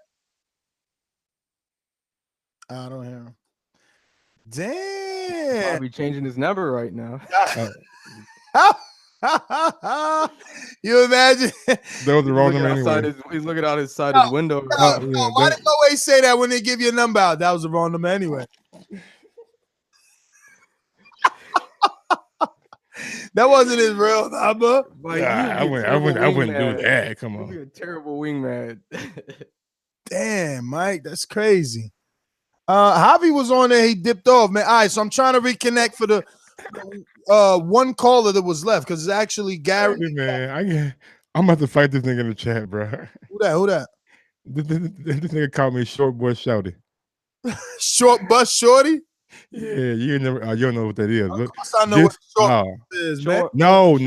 I don't hear him. Damn. Probably changing his number right now. You imagine? That was the wrong number anyway. He's looking out his side of his window. Why did you always say that when they give you a number out? That was the wrong number anyway. That wasn't his real number. Mike, I wouldn't do that. Come on. You'd be a terrible wingman. Damn, Mike, that's crazy. Javi was on there. He dipped off, man. All right, so I'm trying to reconnect for the one caller that was left because it's actually Gary. Hey, man, I'm about to fight this nigga in the chat, bro. Who that? This nigga called me short boy shouty. Short bus shorty? Yeah, you don't know what that is. Look, I know what short is, man. No.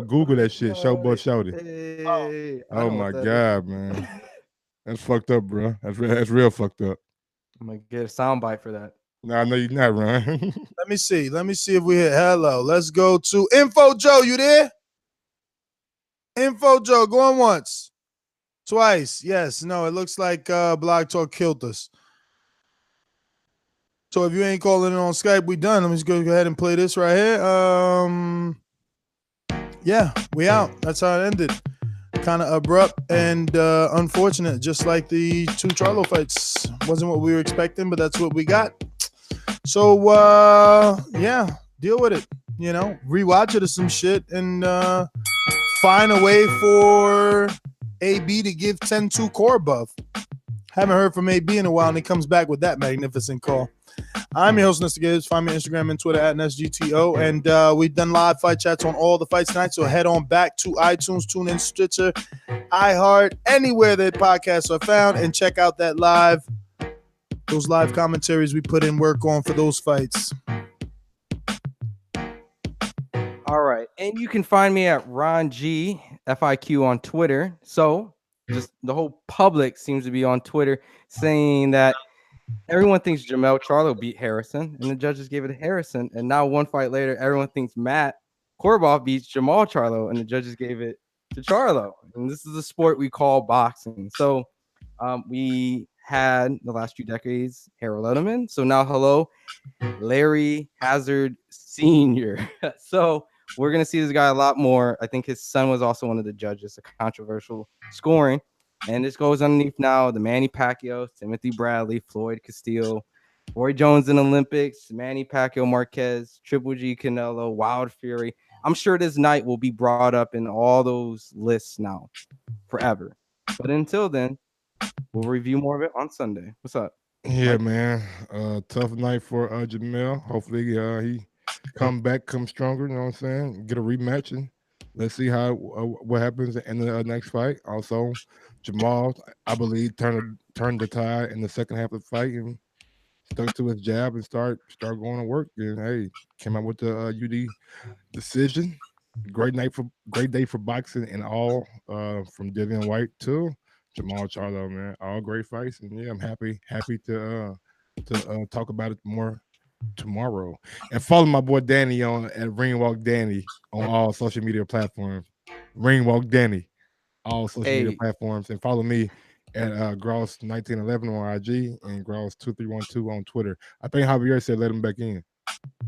Google that shit. Short boy shouty. Oh my god, man. That's fucked up, bro. That's real fucked up. I'm gonna get a soundbite for that. No, I know you're not, Ron. Let me see if we hit hello. Let's go to Info Joe. You there? Info Joe, going once, twice. Yes, no. It looks like Blog Talk killed us. So if you ain't calling in on Skype, we done. Let me just go ahead and play this right here. Yeah, we out. That's how it ended. Kind of abrupt and unfortunate, just like the 2 Charlo fights. Wasn't what we were expecting, but that's what we got. So yeah, deal with it. You know, rewatch it or some shit and find a way for AB to give 10-2 Koborov. Haven't heard from AB in a while, and he comes back with that magnificent call. I'm your host, Mr. Gibbs. Find me on Instagram and Twitter at NSGTO. And we've done live fight chats on all the fights tonight. So head on back to iTunes, TuneIn, Stitcher, iHeart, anywhere that podcasts are found, and check out those live commentaries we put in work on for those fights. All right. And you can find me at Ron G FIQ on Twitter. So just the whole public seems to be on Twitter saying that everyone thinks Jermall Charlo beat Harrison, and the judges gave it to Harrison. And now one fight later, everyone thinks Matt Koborov beats Jermall Charlo, and the judges gave it to Charlo. And this is a sport we call boxing. So we had the last few decades Harold Letterman. So now hello, Larry Hazard Sr. So we're going to see this guy a lot more. I think his son was also one of the judges, a controversial scoring. And this goes underneath now the Manny Pacquiao, Timothy Bradley, Floyd Castillo, Roy Jones in Olympics, Manny Pacquiao, Márquez, Triple G Canelo, Wild Fury. I'm sure this night will be brought up in all those lists now forever. But until then, we'll review more of it on Sunday. What's up? Yeah, man. Tough night for Jermall. Hopefully he come stronger, you know what I'm saying? Get a rematch, and let's see what happens in the next fight. Also, Jermall, I believe, turned the tide in the second half of the fight and stuck to his jab and start going to work. And hey, came out with the UD decision. great day for boxing and all. From Dillian White to Jermall Charlo, man. All great fights, and yeah, I'm happy to talk about it more tomorrow. And follow my boy Danny on at Ringwalk Danny on all social media platforms. Ringwalk Danny, all social media platforms, and follow me at Gross1911 on IG and Gross2312 on Twitter. I think Javier said let him back in.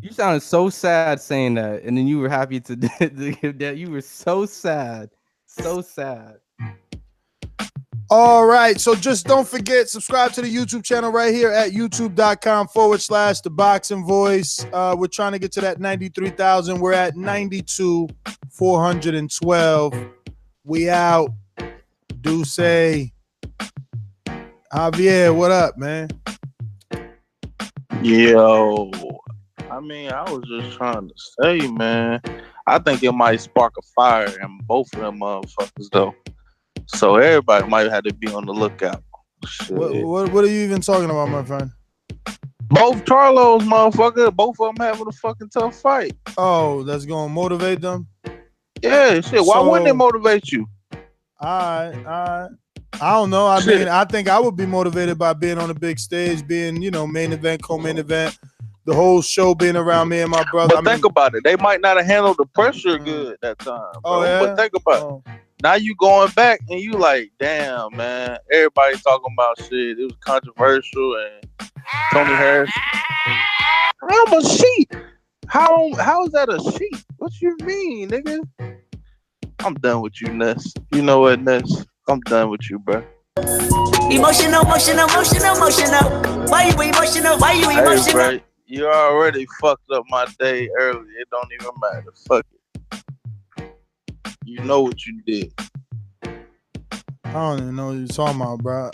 You sounded so sad saying that, and then you were happy to give that. You were so sad, so sad. All right, so just don't forget, subscribe to the YouTube channel right here at youtube.com/ThaBoxingVoice. We're trying to get to that 93,000. We're at 92,412. We out. Duce. Javier, what up, man? Yo, I mean, I was just trying to say, man, I think it might spark a fire in both of them motherfuckers, though. So everybody might have to be on the lookout. What are you even talking about, my friend? Both Charlos, motherfucker. Both of them having a fucking tough fight. Oh, that's going to motivate them? Yeah, shit. Why wouldn't it motivate you? I don't know. I mean, I think I would be motivated by being on a big stage, being, main event, co-main event, the whole show being around me and my brother. But think about it. They might not have handled the pressure good that time, bro. Oh, yeah? But think about it. Now you going back and you like, damn, man. Everybody talking about shit. It was controversial and Tony Harris. I'm a sheep. How is that a sheep? What you mean, nigga? I'm done with you, Ness. You know what, Ness? I'm done with you, bro. Emotional. Why you emotional? Why you emotional? Hey, bro, you already fucked up my day early. It don't even matter. Fuck it. You know what you did. I don't even know what you're talking about, bro.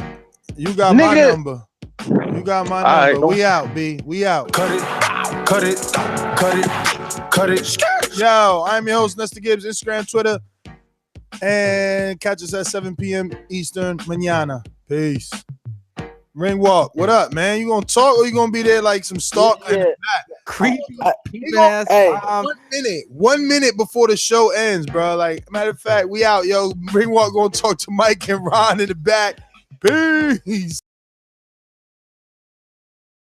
You got my number. You got my number. Right, we out, B. We out. Cut it. Yo, I'm your host, Nestor Gibbs, Instagram, Twitter, and catch us at 7 p.m. Eastern, mañana. Peace. Ring walk. What up, man? You gonna talk or you gonna be there like some stalk in the back? Creepy ass. Hey, 1 minute before the show ends, bro. Like, matter of fact, we out, yo. Ring walk gonna talk to Mike and Ron in the back. Peace.